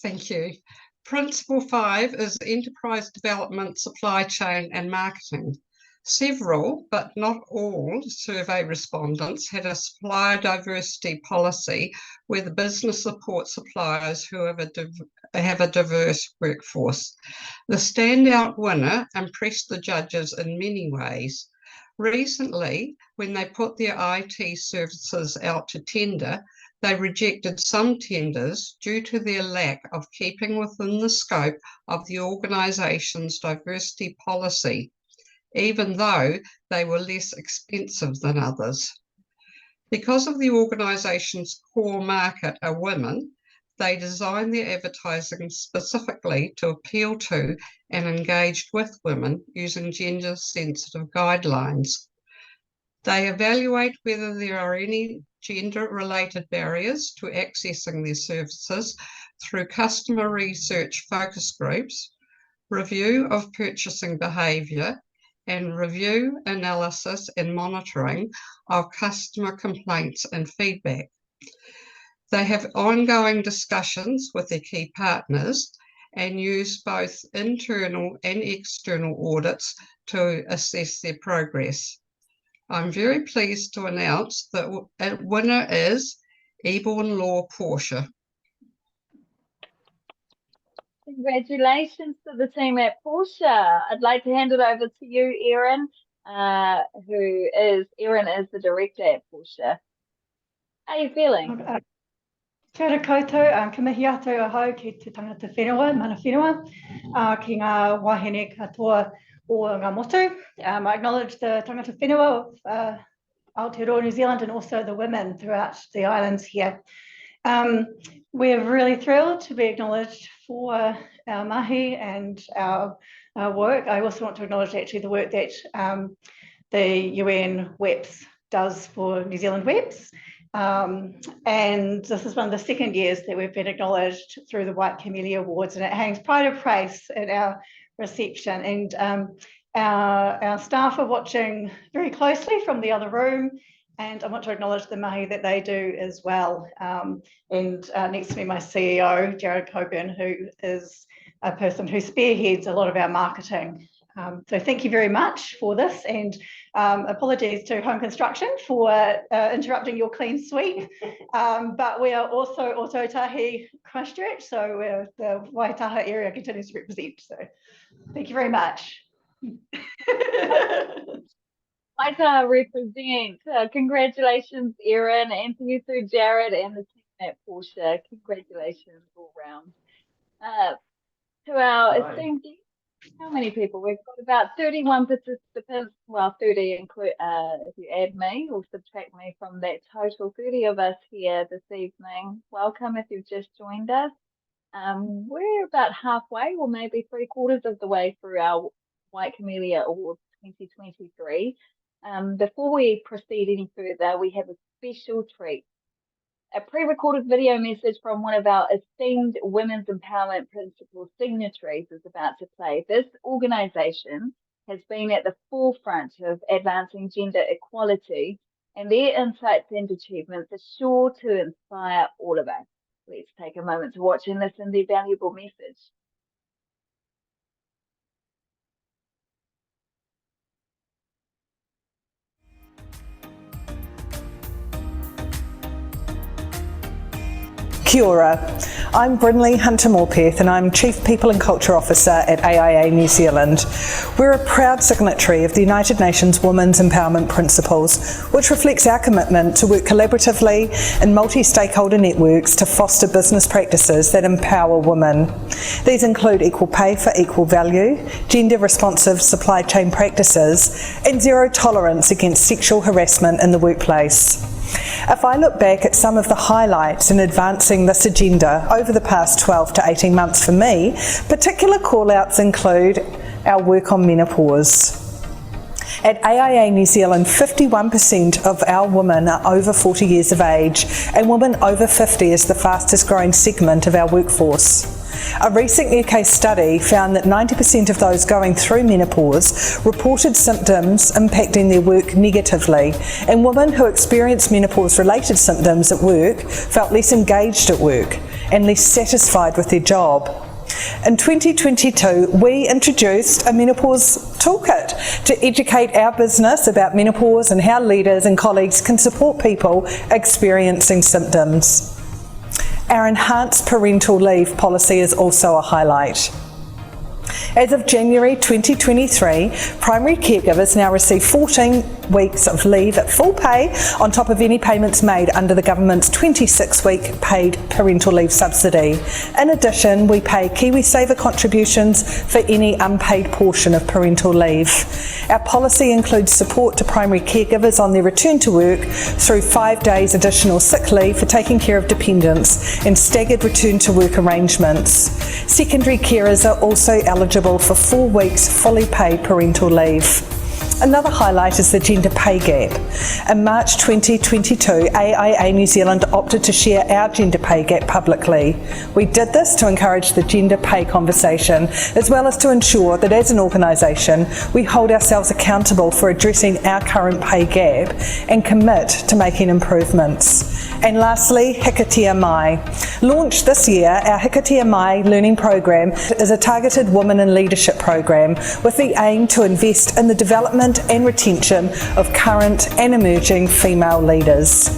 Thank you. Principle 5 is enterprise development, supply chain and marketing. Several, but not all, survey respondents had a supplier diversity policy where the business supports suppliers who have a diverse workforce. The standout winner impressed the judges in many ways. Recently, when they put their IT services out to tender, they rejected some tenders due to their lack of keeping within the scope of the organisation's diversity policy, even though they were less expensive than others. Because of the organisation's core market are women, they designed their advertising specifically to appeal to and engage with women using gender-sensitive guidelines. They evaluate whether there are any gender-related barriers to accessing their services through customer research focus groups, review of purchasing behaviour, and review, analysis and monitoring of customer complaints and feedback. They have ongoing discussions with their key partners and use both internal and external audits to assess their progress. I'm very pleased to announce that a winner is Eborn Law Porsche. Congratulations to the team at Porsche. I'd like to hand it over to you, Erin, Erin is the director at Porsche. How are you feeling? Kia ora koutou, ka mihi atu ahau ki te tangata whenua, mana whenua, ki ngā wahine katoa o ngā motu. I acknowledge the tangata whenua of Aotearoa, New Zealand, and also the women throughout the islands here. We're really thrilled to be acknowledged for our mahi and our work. I also want to acknowledge actually the work that the UN WEPs does for New Zealand WEPs. And this is one of the second years that we've been acknowledged through the White Camellia Awards, and it hangs pride of place at our reception. And our staff are watching very closely from the other room, and I want to acknowledge the mahi that they do as well. And next to me, my CEO, Jared Coburn, who is a person who spearheads a lot of our marketing. So thank you very much for this, and apologies to Home Construction for interrupting your clean sweep. But we are also Ototahi Christchurch, so the Waitaha area continues to represent. So thank you very much. Waitaha represent. Congratulations, Erin, and to you too, Jared, and the team at Porsche. Congratulations all round. To our esteemed guests, how many people? We've got about 31 participants, well, 30 include if you add me or subtract me from that total, 30 of us here this evening. Welcome if you've just joined us. We're about halfway or maybe 3/4 of the way through our White Camellia Awards 2023. Before we proceed any further, we have a special treat. A pre-recorded video message from one of our esteemed Women's Empowerment Principal signatories is about to play. This organisation has been at the forefront of advancing gender equality, and their insights and achievements are sure to inspire all of us. Let's take a moment to watch and listen to their valuable message. Kia ora. I'm Brynley Hunter-Morpeth and I'm Chief People and Culture Officer at AIA New Zealand. We're a proud signatory of the United Nations Women's Empowerment Principles, which reflects our commitment to work collaboratively in multi-stakeholder networks to foster business practices that empower women. These include equal pay for equal value, gender-responsive supply chain practices, and zero tolerance against sexual harassment in the workplace. If I look back at some of the highlights in advancing this agenda over the past 12 to 18 months for me, particular call-outs include our work on menopause. At AIA New Zealand, 51% of our women are over 40 years of age, and women over 50 is the fastest growing segment of our workforce. A recent UK study found that 90% of those going through menopause reported symptoms impacting their work negatively, and women who experienced menopause-related symptoms at work felt less engaged at work and less satisfied with their job. In 2022, we introduced a menopause toolkit to educate our business about menopause and how leaders and colleagues can support people experiencing symptoms. Our enhanced parental leave policy is also a highlight. As of January 2023, primary caregivers now receive 14 weeks of leave at full pay on top of any payments made under the government's 26-week paid parental leave subsidy. In addition, we pay KiwiSaver contributions for any unpaid portion of parental leave. Our policy includes support to primary caregivers on their return to work through 5 days additional sick leave for taking care of dependents and staggered return to work arrangements. Secondary carers are also eligible for 4 weeks fully paid parental leave. Another highlight is the gender pay gap. In March 2022, AIA New Zealand opted to share our gender pay gap publicly. We did this to encourage the gender pay conversation, as well as to ensure that as an organisation, we hold ourselves accountable for addressing our current pay gap and commit to making improvements. And lastly, Hikatea Mai. Launched this year, our Hikatea Mai learning program is a targeted women in leadership program with the aim to invest in the development and retention of current and emerging female leaders.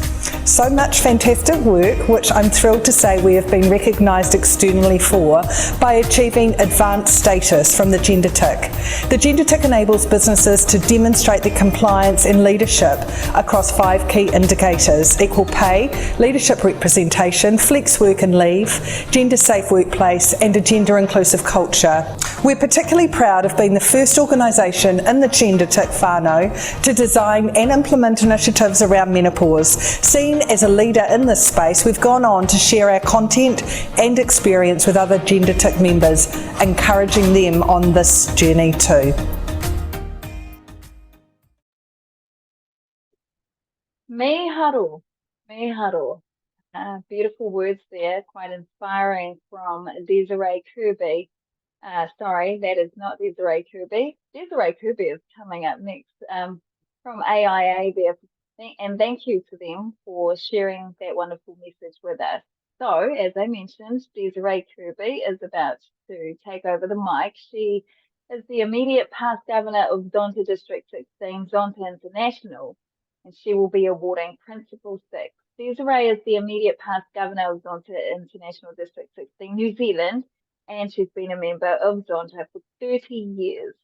So much fantastic work, which I'm thrilled to say we have been recognised externally for by achieving advanced status from the Gender Tick. The Gender Tick enables businesses to demonstrate their compliance and leadership across 5 key indicators: equal pay, leadership representation, flex work and leave, gender safe workplace, and a gender inclusive culture. We're particularly proud of being the first organisation in the Gender Tick whānau to design and implement initiatives around menopause. Seen as a leader in this space, we've gone on to share our content and experience with other Gender Tick members, encouraging them on this journey too. Me haro. Beautiful words there, quite inspiring from Desiree Kirby. Sorry, that is not Desiree Kirby. Desiree Kirby is coming up next from AIA there. And thank you to them for sharing that wonderful message with us. So, as I mentioned, Desiree Kirby is about to take over the mic. She is the immediate past governor of Zonta District 16, Zonta International, and she will be awarding Principal 6. Desiree is the immediate past governor of Zonta International District 16, New Zealand, and she's been a member of Zonta for 30 years.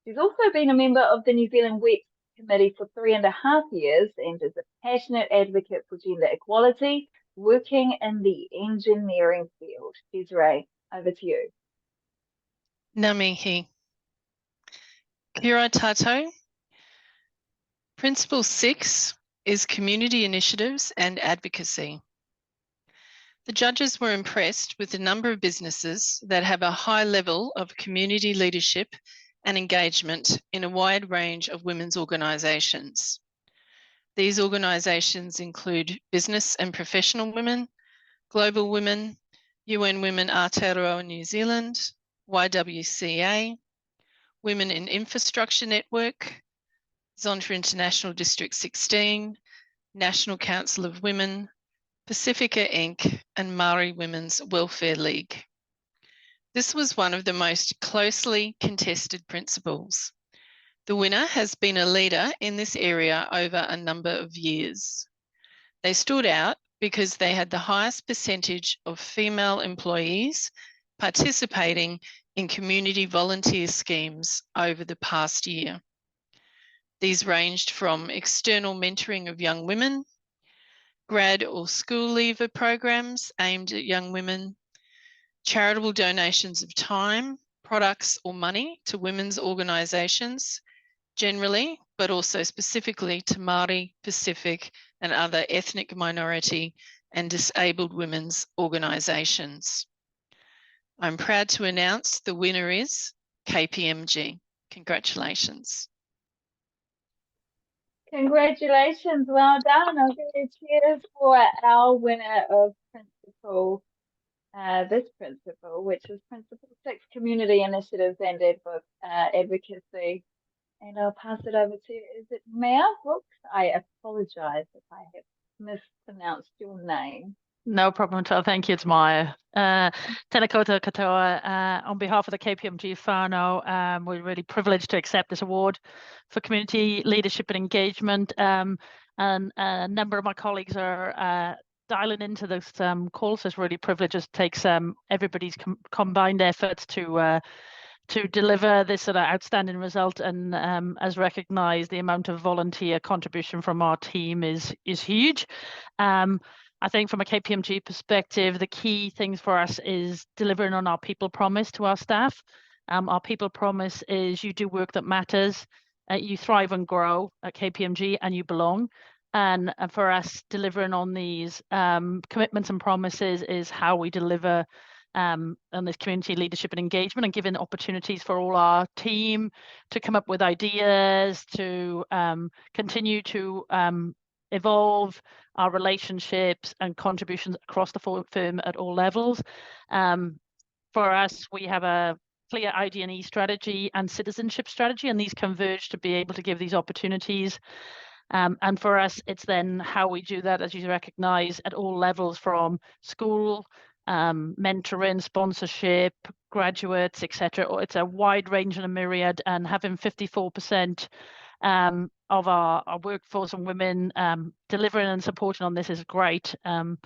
She's also been a member of the New Zealand WEPs Committee for 3.5 years and is a passionate advocate for gender equality, working in the engineering field. Desiree, over to you. Ngā mihi. Kia ora tātou. Principle 6 is community initiatives and advocacy. The judges were impressed with the number of businesses that have a high level of community leadership and engagement in a wide range of women's organisations. These organisations include business and professional women, global women, UN Women Aotearoa New Zealand, YWCA, Women in Infrastructure Network, Zonta International District 16, National Council of Women, Pacifica Inc. and Māori Women's Welfare League. This was one of the most closely contested principles. The winner has been a leader in this area over a number of years. They stood out because they had the highest percentage of female employees participating in community volunteer schemes over the past year. These ranged from external mentoring of young women, grad or school leaver programs aimed at young women, charitable donations of time, products or money to women's organisations generally, but also specifically to Māori, Pacific and other ethnic minority and disabled women's organisations. I'm proud to announce the winner is KPMG. Congratulations. Congratulations, well done. I'll give you cheers for our winner of Principal, this Principal, which is Principal 6, Community Initiatives and Advocacy. And I'll pass it over to, is it Maya Brooks? I apologise if I have mispronounced your name. No problem at all. Thank you. It's Maya. Tēnā koutou katoa. On behalf of the KPMG whānau, we're really privileged to accept this award for community leadership and engagement. And a number of my colleagues are dialing into this call, so it's really privileged. It takes everybody's combined efforts to deliver this sort of outstanding result, and as recognised, the amount of volunteer contribution from our team is huge. I think from a KPMG perspective, the key things for us is delivering on our people promise to our staff. Our people promise is you do work that matters, you thrive and grow at KPMG, and you belong. And for us, delivering on these commitments and promises is how we deliver on this community leadership and engagement, and giving opportunities for all our team to come up with ideas, to continue to evolve our relationships and contributions across the firm at all levels. For us, we have a clear ID&E strategy and citizenship strategy, and these converge to be able to give these opportunities. And for us, it's then how we do that, as you recognise, at all levels, from school, mentoring, sponsorship, graduates, etc. It's a wide range and a myriad, and having 54% of our workforce and women delivering and supporting on this is great. And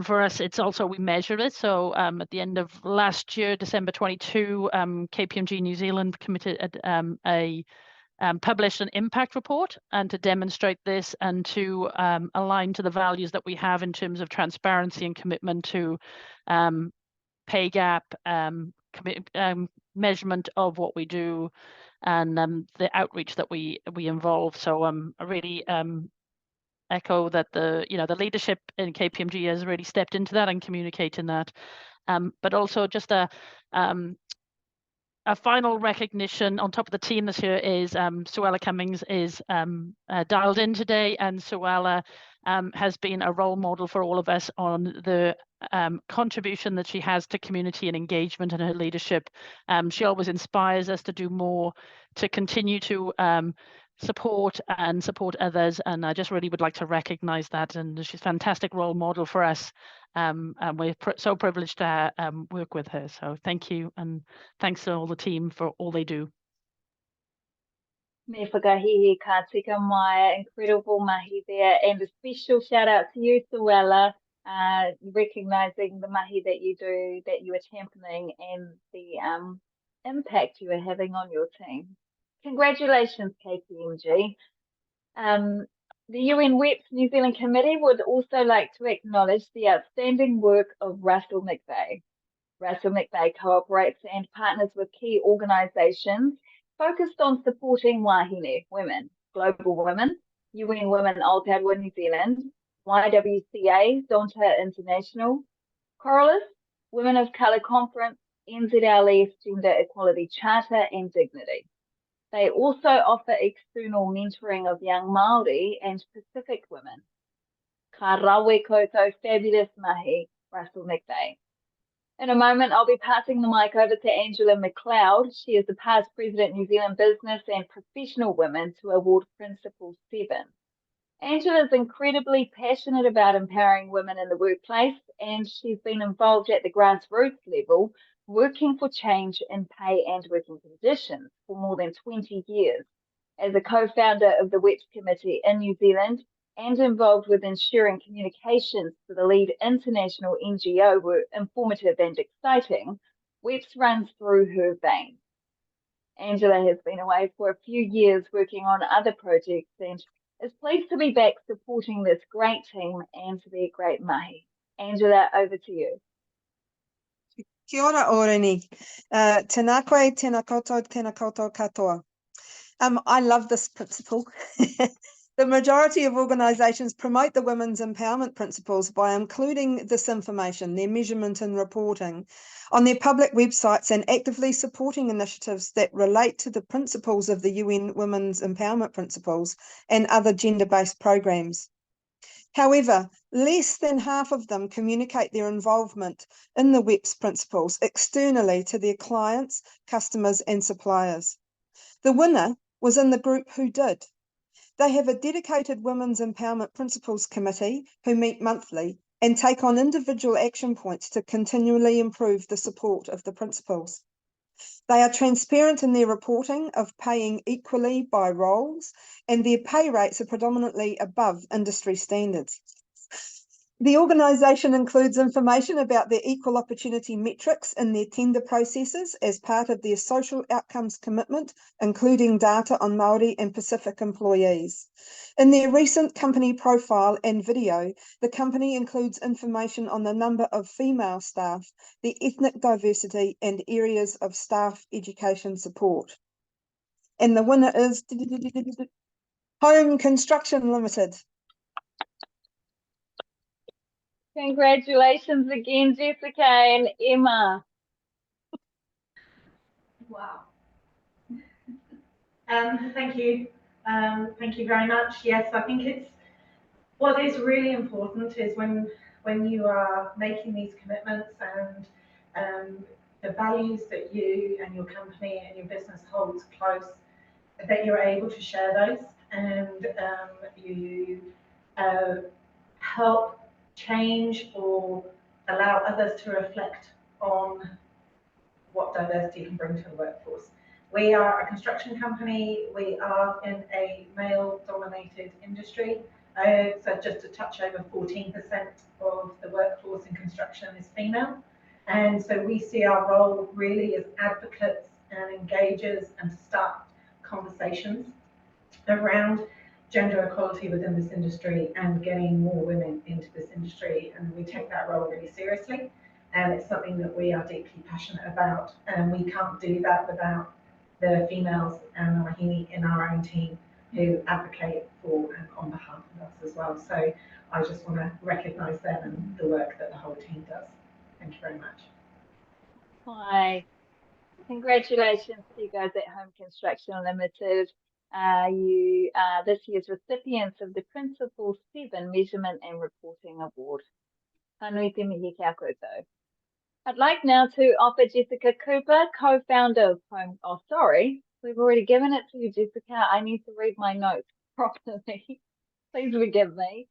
for us, it's also, we measure it. So at the end of last year, December 22, KPMG New Zealand committed published an impact report, and to demonstrate this and to align to the values that we have in terms of transparency and commitment to pay gap, measurement of what we do, and the outreach that we involve. So I really echo that the leadership in KPMG has really stepped into that and communicating that. But also just a final recognition on top of the team this year is Suella Cummings is dialed in today, and Suella has been a role model for all of us on the contribution that she has to community and engagement and her leadership. She always inspires us to do more, to continue to support others, and I just really would like to recognise that, and she's a fantastic role model for us, and we're so privileged to work with her. So thank you, and thanks to all the team for all they do. Me whakahihi ka tika mai, incredible mahi there, and a special shout out to you, Suella, recognising the mahi that you do, that you are championing, and the impact you are having on your team. Congratulations, KPMG. The UN WEPs New Zealand Committee would also like to acknowledge the outstanding work of Russell McVeigh. Russell McVeigh cooperates and partners with key organisations focused on supporting wahine women, Global Women, UN Women Aotearoa New Zealand, YWCA, Zonta International, Coralus, Women of Colour Conference, NZLE's Gender Equality Charter, and Dignity. They also offer external mentoring of young Māori and Pacific women. Ka rawe koutou, fabulous mahi, Russell McVeigh. In a moment, I'll be passing the mic over to Angela McLeod. She is the past President New Zealand Business and Professional Women to award Principal 7. Angela is incredibly passionate about empowering women in the workplace, and she's been involved at the grassroots level, working for change in pay and working conditions for more than 20 years. As a co-founder of the WEPs Committee in New Zealand, and involved with ensuring communications for the lead international NGO were informative and exciting, WEPs runs through her veins. Angela has been away for a few years working on other projects and is pleased to be back supporting this great team and to be a great mahi. Angela, over to you. Kia ora, Oriini. Tēnā koe, tēnā koutou katoa. I love this principle. The majority of organisations promote the women's empowerment principles by including this information, their measurement and reporting, on their public websites and actively supporting initiatives that relate to the principles of the UN Women's Empowerment Principles and other gender-based programs. However, less than half of them communicate their involvement in the WEPs principles externally to their clients, customers and suppliers. The winner was in the group who did. They have a dedicated Women's Empowerment Principles Committee who meet monthly and take on individual action points to continually improve the support of the principles. They are transparent in their reporting of paying equally by roles, and their pay rates are predominantly above industry standards. The organisation includes information about their equal opportunity metrics in their tender processes as part of their social outcomes commitment, including data on Māori and Pacific employees. In their recent company profile and video, the company includes information on the number of female staff, the ethnic diversity and areas of staff education support. And the winner is Home Construction Limited. Congratulations again, Jessica and Emma. Wow. Thank you. Thank you very much. Yes, I think it's what is really important is when you are making these commitments and the values that you and your company and your business holds close, that you're able to share those and you help change or allow others to reflect on what diversity can bring to the workforce. We are a construction company. We are in a male-dominated industry. So just a touch over 14% of the workforce in construction is female. And so we see our role really as advocates and engagers and to start conversations around gender equality within this industry and getting more women into this industry. And we take that role really seriously. And it's something that we are deeply passionate about. And we can't do that without the females and the wahine in our own team who advocate for and on behalf of us as well. So I just want to recognise them and the work that the whole team does. Thank you very much. Hi. Congratulations to you guys at Home Construction Limited. You are this year's recipients of the Principle 7 Measurement and Reporting Award. Hanui te mihi kia koutou. I'd like now to offer Jessica Cooper, co-founder of Home. Oh, sorry, we've already given it to you, Jessica. I need to read my notes properly. Please forgive me.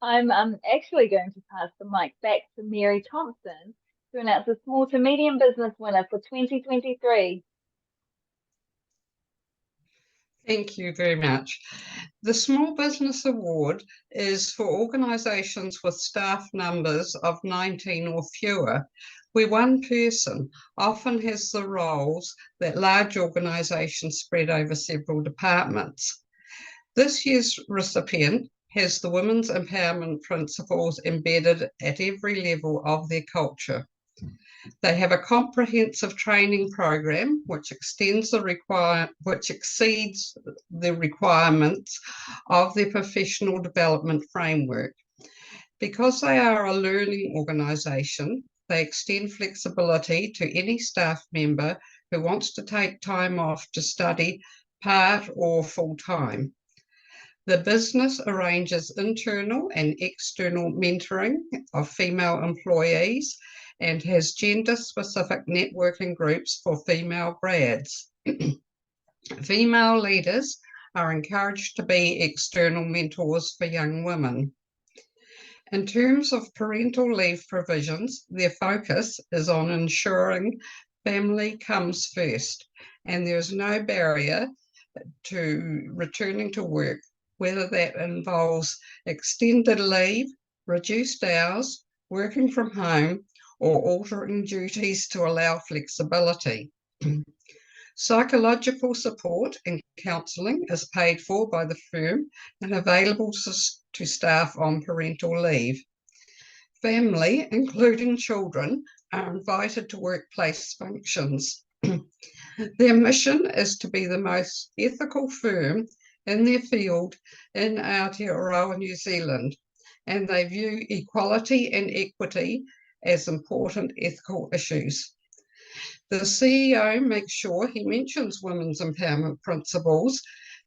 I'm actually going to pass the mic back to Mary Thompson to announce the small to medium business winner for 2023. Thank you very much. The Small Business Award is for organisations with staff numbers of 19 or fewer, where one person often has the roles that large organisations spread over several departments. This year's recipient has the Women's Empowerment Principles embedded at every level of their culture. They have a comprehensive training program which exceeds the requirements of their professional development framework. Because they are a learning organisation, they extend flexibility to any staff member who wants to take time off to study part or full-time. The business arranges internal and external mentoring of female employees and has gender-specific networking groups for female grads. Female leaders are encouraged to be external mentors for young women. In terms of parental leave provisions, their focus is on ensuring family comes first, and there's no barrier to returning to work whether that involves extended leave, reduced hours, working from home, or altering duties to allow flexibility. Psychological support and counselling is paid for by the firm and available to staff on parental leave. Family, including children, are invited to workplace functions. Their mission is to be the most ethical firm in their field in Aotearoa, New Zealand, and they view equality and equity as important ethical issues. The CEO makes sure he mentions women's empowerment principles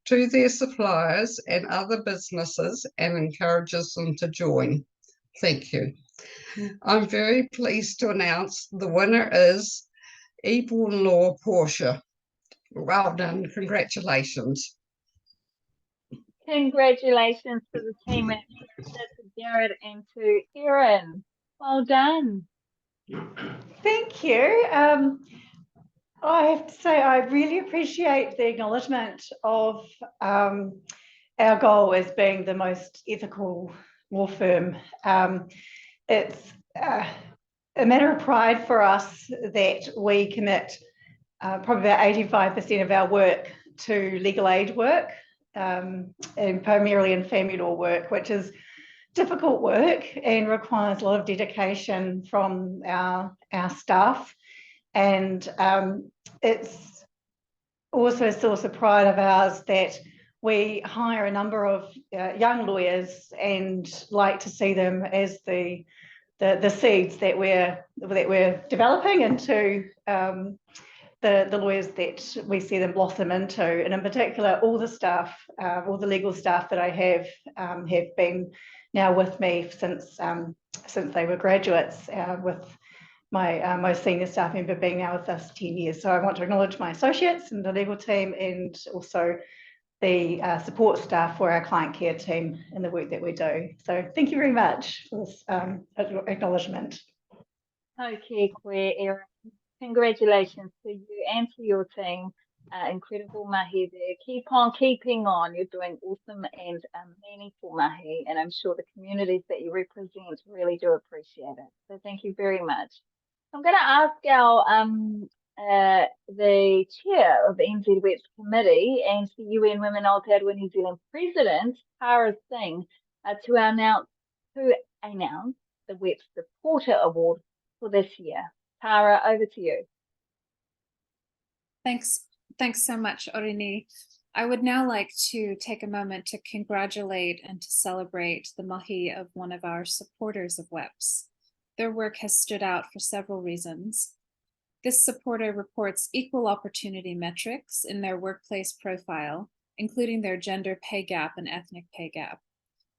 to their suppliers and other businesses and encourages them to join. Thank you. I'm very pleased to announce the winner is Eborn Law Portia. Well done. Congratulations. Congratulations to the team and to Garrett and to Erin. Well done. Thank you. I have to say I really appreciate the acknowledgement of our goal as being the most ethical law firm. It's a matter of pride for us that we commit probably about 85% of our work to legal aid work, and primarily in family law work, which is difficult work and requires a lot of dedication from our staff. And it's also a source of pride of ours that we hire a number of young lawyers and like to see them as the seeds that we're developing into the lawyers that we see them blossom into. And in particular, all the staff, all the legal staff that I have been now with me since they were graduates, with my most senior staff member being now with us 10 years. So I want to acknowledge my associates and the legal team, and also the support staff for our client care team and the work that we do. So thank you very much for this acknowledgement. Okay, Erin. Congratulations to you and to your team. Incredible mahi there. Keep on keeping on. You're doing awesome and meaningful mahi, and I'm sure the communities that you represent really do appreciate it. So thank you very much. I'm going to ask our the chair of the NZ WEPs committee and the UN Women Aotearoa New Zealand President, Tara Singh, to announce the WEPs Supporter Award for this year. Tara, over to you. Thanks so much, Oriini. I would now like to take a moment to congratulate and to celebrate the mahi of one of our supporters of WEPs. Their work has stood out for several reasons. This supporter reports equal opportunity metrics in their workplace profile, including their gender pay gap and ethnic pay gap.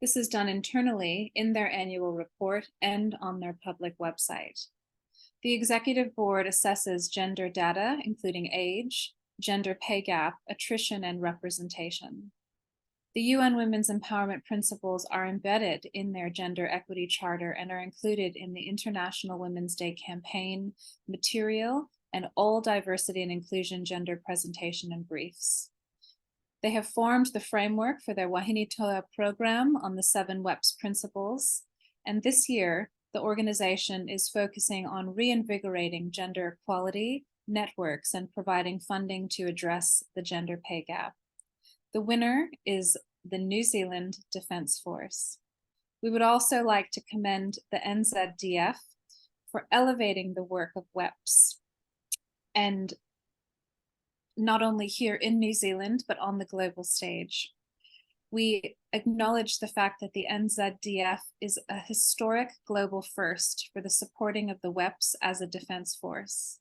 This is done internally in their annual report and on their public website. The executive board assesses gender data, including age, gender pay gap, attrition, and representation. The UN Women's Empowerment Principles are embedded in their Gender Equity Charter and are included in the International Women's Day campaign material and all diversity and inclusion gender presentation and briefs. They have formed the framework for their Wahine Toa program on the 7 WEPs principles, and this year, the organization is focusing on reinvigorating gender equality networks and providing funding to address the gender pay gap. The winner is the New Zealand Defence Force. We would also like to commend the NZDF for elevating the work of WEPs, and not only here in New Zealand, but on the global stage. We acknowledge the fact that the NZDF is a historic global first for the supporting of the WEPs as a defence force.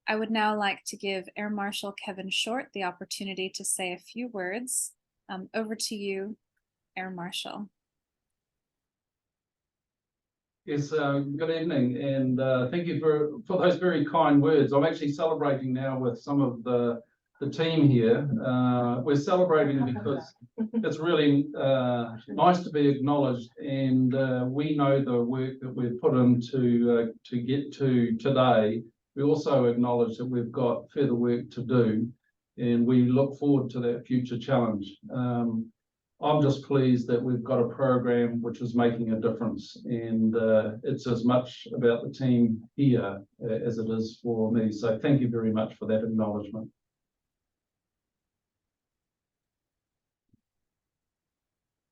I would now like to give Air Marshal Kevin Short the opportunity to say a few words. Over to you, Air Marshal. Yes, good evening, and thank you for those very kind words. I'm actually celebrating now with some of the team here. We're celebrating because it's really nice to be acknowledged, and we know the work that we've put into to get to today. We also acknowledge that we've got further work to do, and we look forward to that future challenge. I'm just pleased that we've got a program which is making a difference, and it's as much about the team here as it is for me. So thank you very much for that acknowledgement.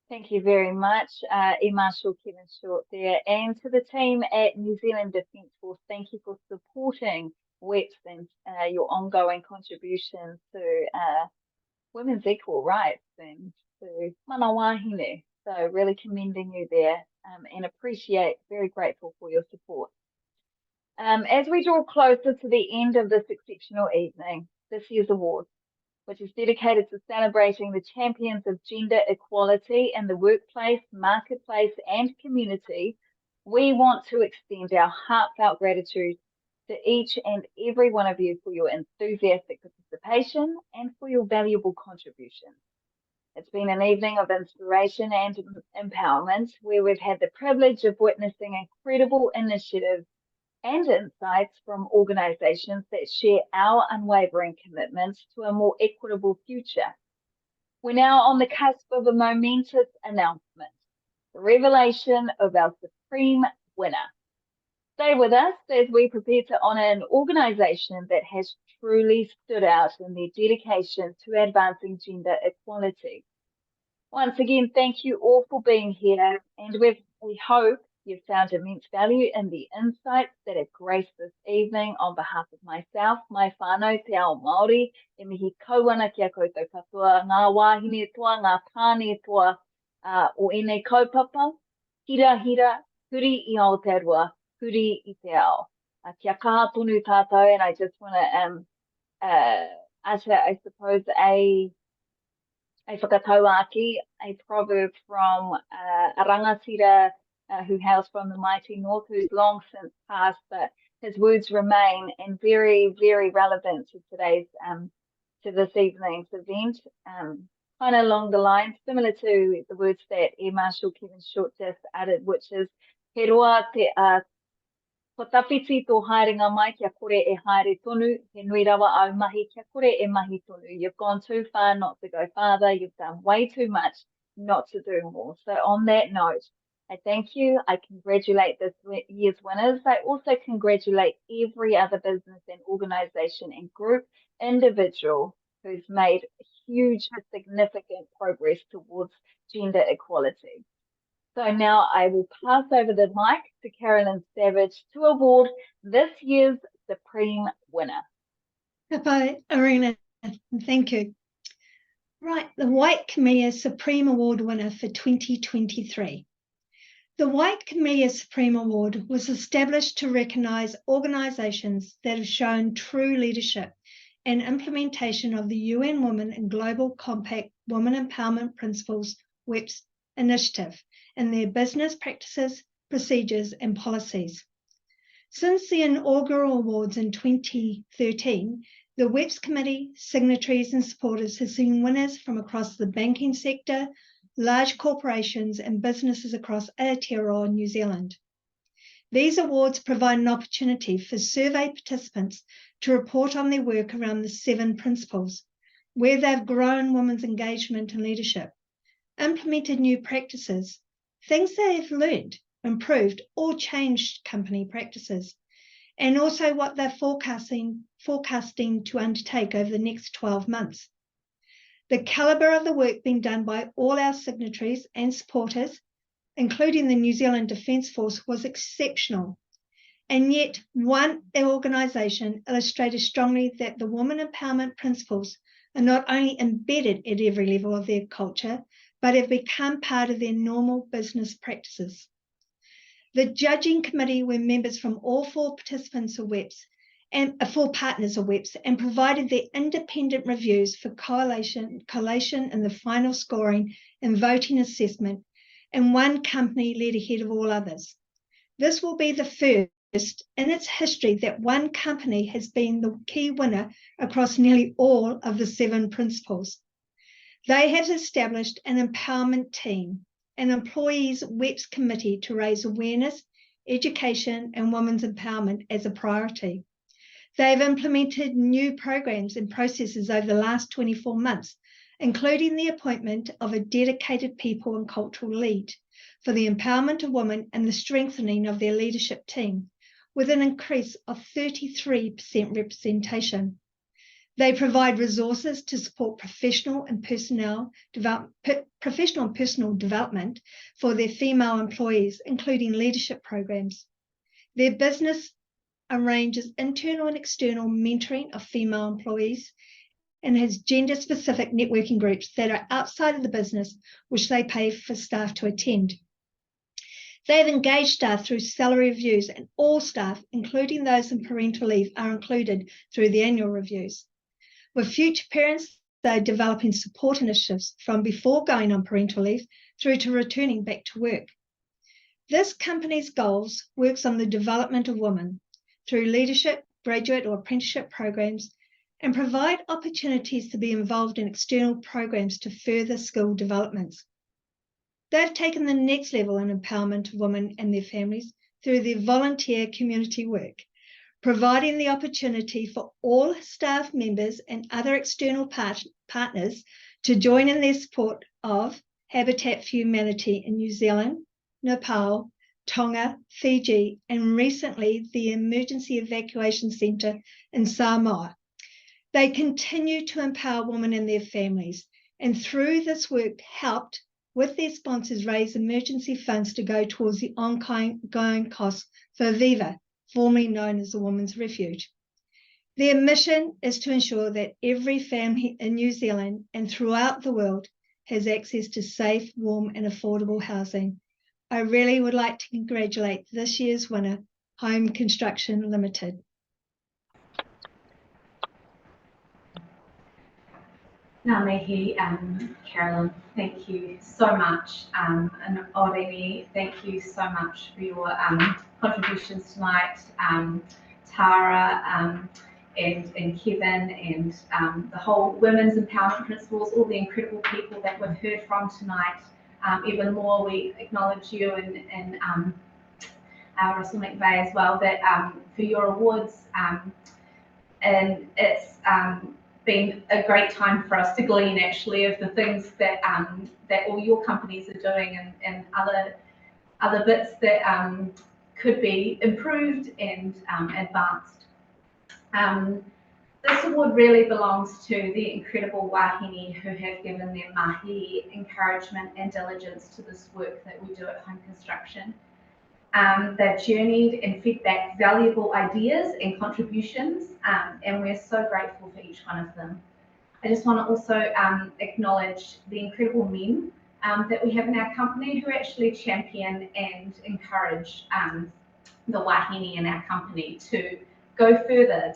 Thank you very much, Marshal Kevin Short there, and to the team at New Zealand Defence Force, thank you for supporting WEPs and your ongoing contribution to women's equal rights and to mana wahine. So really commending you there and appreciate, very grateful for your support. As we draw closer to the end of this exceptional evening, this year's award, which is dedicated to celebrating the champions of gender equality in the workplace, marketplace, and community, we want to extend our heartfelt gratitude to each and every one of you for your enthusiastic participation and for your valuable contributions. It's been an evening of inspiration and empowerment where we've had the privilege of witnessing incredible initiatives and insights from organisations that share our unwavering commitment to a more equitable future. We're now on the cusp of a momentous announcement, the revelation of our supreme winner. Stay with us as we prepare to honour an organisation that has truly stood out in their dedication to advancing gender equality. Once again, thank you all for being here, and we hope you've found immense value in the insights that have graced this evening. On behalf of myself, my whānau te ao Māori, e mihi kauana ki a koutou katoa, ngā wāhine toa, ngā tāne toa o ēnei kaupapa, hira hira, huri I Aotearoa, huri I te ao. Kia kaha tonu tātou, and I just want to utter, I suppose, a whakatauaki, a proverb from a rangatira who hails from the mighty north, who's long since passed, but his words remain and very, very relevant to today's, to this evening's event. Kind of along the lines, similar to the words that Marshal Kevin Short just uttered, which is, he roa te ko tawhiti tō haerenga mai kia kore e haere tonu, he nui rawa au mahi kia kore e mahi tonu. You've gone too far not to go farther. You've done way too much not to do more. So on that note, I thank you. I congratulate this year's winners. I also congratulate every other business and organisation and group, individual who's made huge, significant progress towards gender equality. So now I will pass over the mic to Carolyn Savage to award this year's Supreme winner. Bye, Oriini. Thank you. Right, the White Camellia Supreme Award winner for 2023. The White Camellia Supreme Award was established to recognise organisations that have shown true leadership and implementation of the UN Women and Global Compact Women Empowerment Principles WEPs initiative in their business practices, procedures and policies. Since the inaugural awards in 2013, the WEPs Committee, signatories and supporters have seen winners from across the banking sector, large corporations and businesses across Aotearoa, New Zealand. These awards provide an opportunity for survey participants to report on their work around the 7 principles, where they've grown women's engagement and leadership, implemented new practices, things they have learned, improved or changed company practices, and also what they're forecasting to undertake over the next 12 months. The calibre of the work being done by all our signatories and supporters, including the New Zealand Defence Force, was exceptional. And yet, one organisation illustrated strongly that the women empowerment principles are not only embedded at every level of their culture, but have become part of their normal business practices. The judging committee were members from all 4 participants of WEPs and 4 partners of WEPs, and provided their independent reviews for collation in the final scoring and voting assessment, and one company led ahead of all others. This will be the first in its history that one company has been the key winner across nearly all of the 7 principles. They have established an empowerment team, an employees WEPs committee to raise awareness, education and women's empowerment as a priority. They have implemented new programs and processes over the last 24 months, including the appointment of a dedicated people and cultural lead for the empowerment of women and the strengthening of their leadership team, with an increase of 33% representation. They provide resources to support professional and personal development for their female employees, including leadership programs. Their business arranges internal and external mentoring of female employees and has gender-specific networking groups that are outside of the business, which they pay for staff to attend. They have engaged staff through salary reviews, and all staff, including those on parental leave, are included through the annual reviews. With future parents, they're developing support initiatives from before going on parental leave through to returning back to work. This company's goals works on the development of women through leadership, graduate or apprenticeship programs, and provide opportunities to be involved in external programs to further skill developments. They've taken the next level in empowerment of women and their families through their volunteer community work, providing the opportunity for all staff members and other external partners to join in their support of Habitat for Humanity in New Zealand, Nepal, Tonga, Fiji, and recently the Emergency Evacuation Centre in Samoa. They continue to empower women and their families, and through this work helped with their sponsors raise emergency funds to go towards the ongoing costs for Viva, formerly known as the Women's Refuge. Their mission is to ensure that every family in New Zealand and throughout the world has access to safe, warm and affordable housing. I really would like to congratulate this year's winner, Home Construction Limited. Ngā mihi, Carolyn, thank you so much. And Oriini, thank you so much for your contributions tonight. Tara and Kevin and the whole women's empowerment principles, all the incredible people that we've heard from tonight. Even more, we acknowledge you and Russell McVeigh as well, that for your awards. And it's been a great time for us to glean actually of the things that that all your companies are doing and other bits that could be improved and advanced. This award really belongs to the incredible wahine who have given their mahi, encouragement and diligence to this work that we do at Home Construction. They've journeyed and fed back valuable ideas and contributions, and we're so grateful for each one of them. I just want to also acknowledge the incredible men that we have in our company who actually champion and encourage the wahine in our company to go further,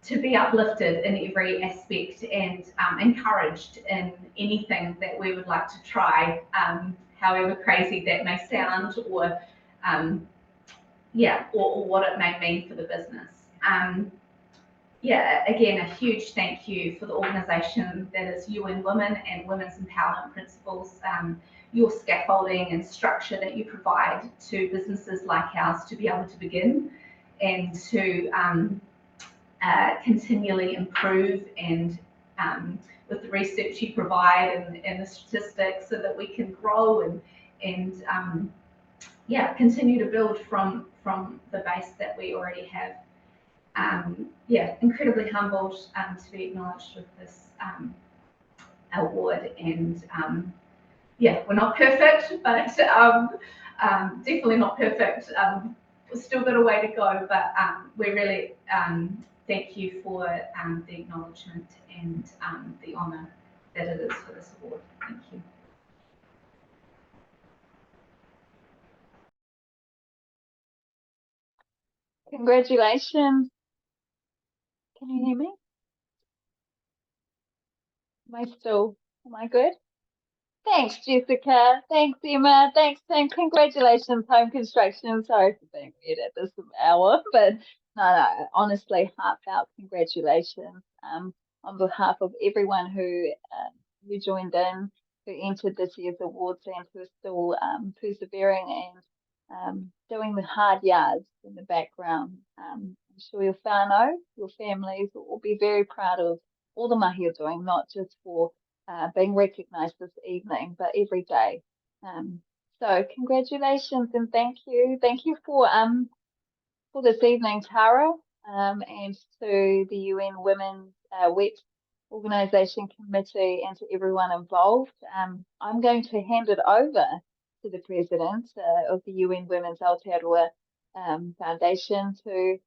to be uplifted in every aspect and encouraged in anything that we would like to try. However crazy that may sound, or what it may mean for the business. Again, a huge thank you for the organisation that is UN Women and Women's Empowerment Principles, your scaffolding and structure that you provide to businesses like ours to be able to begin and to continually improve, and with the research you provide and the statistics, so that we can grow and continue to build from the base that we already have. Incredibly humbled to be acknowledged with this award, and we're not perfect, but definitely not perfect. We've still got a way to go, but we really thank you for the acknowledgement and the honour that it is for this award. Thank you. Congratulations. Can you hear me? Am I good? Thanks, Jessica. Thanks, Emma. Thanks, Tim. Congratulations, Home Construction. Sorry for being weird at this hour, but no, honestly, heartfelt congratulations on behalf of everyone who joined in, who entered this year's awards, and who are still persevering and doing the hard yards in the background. I'm sure your whānau, your families will all be very proud of all the mahi are doing, not just for being recognised this evening, but every day. So congratulations and thank you. Thank you for this evening, Tara, and to the UN Women's WEPs Organisation Committee and to everyone involved. I'm going to hand it over to the President of the UN Women's Aotearoa Foundation to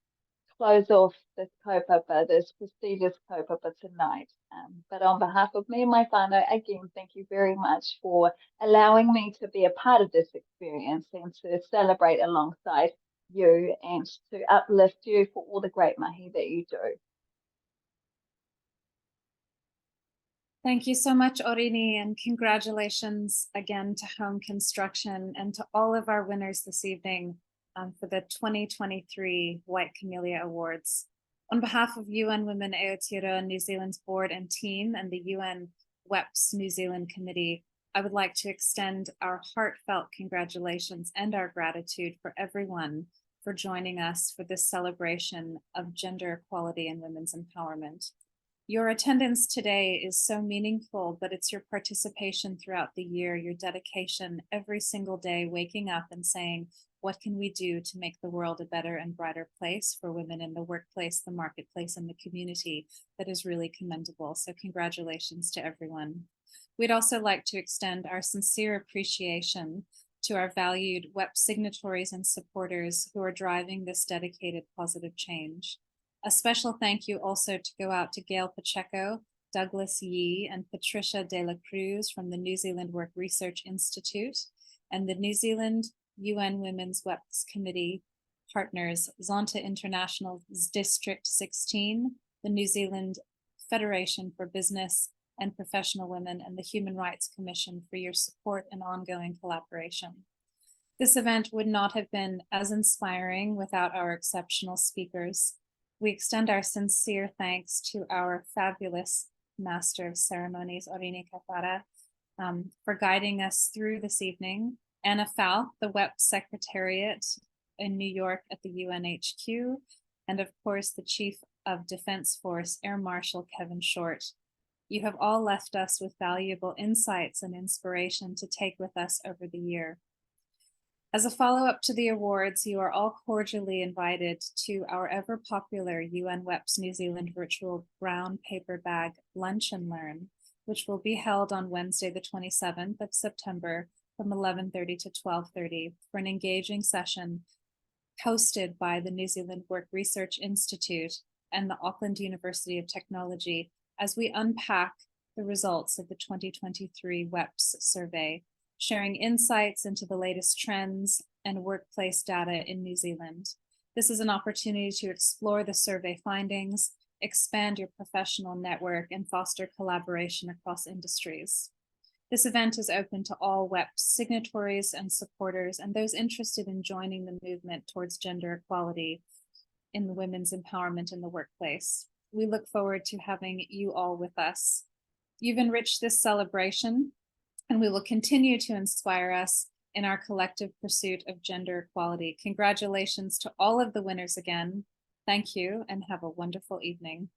close off this kaupapa, this prestigious kaupapa tonight. But on behalf of me and my whānau, again, thank you very much for allowing me to be a part of this experience and to celebrate alongside you and to uplift you for all the great mahi that you do. Thank you so much, Oriini, and congratulations again to Home Construction and to all of our winners this evening for the 2023 White Camellia Awards. On behalf of UN Women Aotearoa New Zealand's board and team and the UN WEPs New Zealand Committee, I would like to extend our heartfelt congratulations and our gratitude for everyone for joining us for this celebration of gender equality and women's empowerment. Your attendance today is so meaningful, but it's your participation throughout the year, your dedication every single day, waking up and saying, what can we do to make the world a better and brighter place for women in the workplace, the marketplace, and the community that is really commendable. So congratulations to everyone. We'd also like to extend our sincere appreciation to our valued WEP signatories and supporters who are driving this dedicated positive change. A special thank you also to go out to Gail Pacheco, Douglas Yee, and Patricia De La Cruz from the New Zealand Work Research Institute and the New Zealand UN Women's WEPs Committee partners, Zonta International's District 16, the New Zealand Federation for Business and Professional Women, and the Human Rights Commission for your support and ongoing collaboration. This event would not have been as inspiring without our exceptional speakers. We extend our sincere thanks to our fabulous Master of Ceremonies, Oriini Kaipara, for guiding us through this evening, Anna Falth, the WEP Secretariat in New York at the UNHQ, and of course the Chief of Defense Force, Air Marshal Kevin Short. You have all left us with valuable insights and inspiration to take with us over the year. As a follow-up to the awards, you are all cordially invited to our ever-popular UN WEPs New Zealand virtual brown paper bag Lunch and Learn, which will be held on Wednesday, the 27th of September from 11:30 to 12:30 for an engaging session hosted by the New Zealand Work Research Institute and the Auckland University of Technology as we unpack the results of the 2023 WEPs survey, sharing insights into the latest trends and workplace data in New Zealand. This is an opportunity to explore the survey findings, expand your professional network, and foster collaboration across industries. This event is open to all WEPs signatories and supporters and those interested in joining the movement towards gender equality in the women's empowerment in the workplace. We look forward to having you all with us. You've enriched this celebration, and we will continue to inspire us in our collective pursuit of gender equality. Congratulations to all of the winners again. Thank you and have a wonderful evening.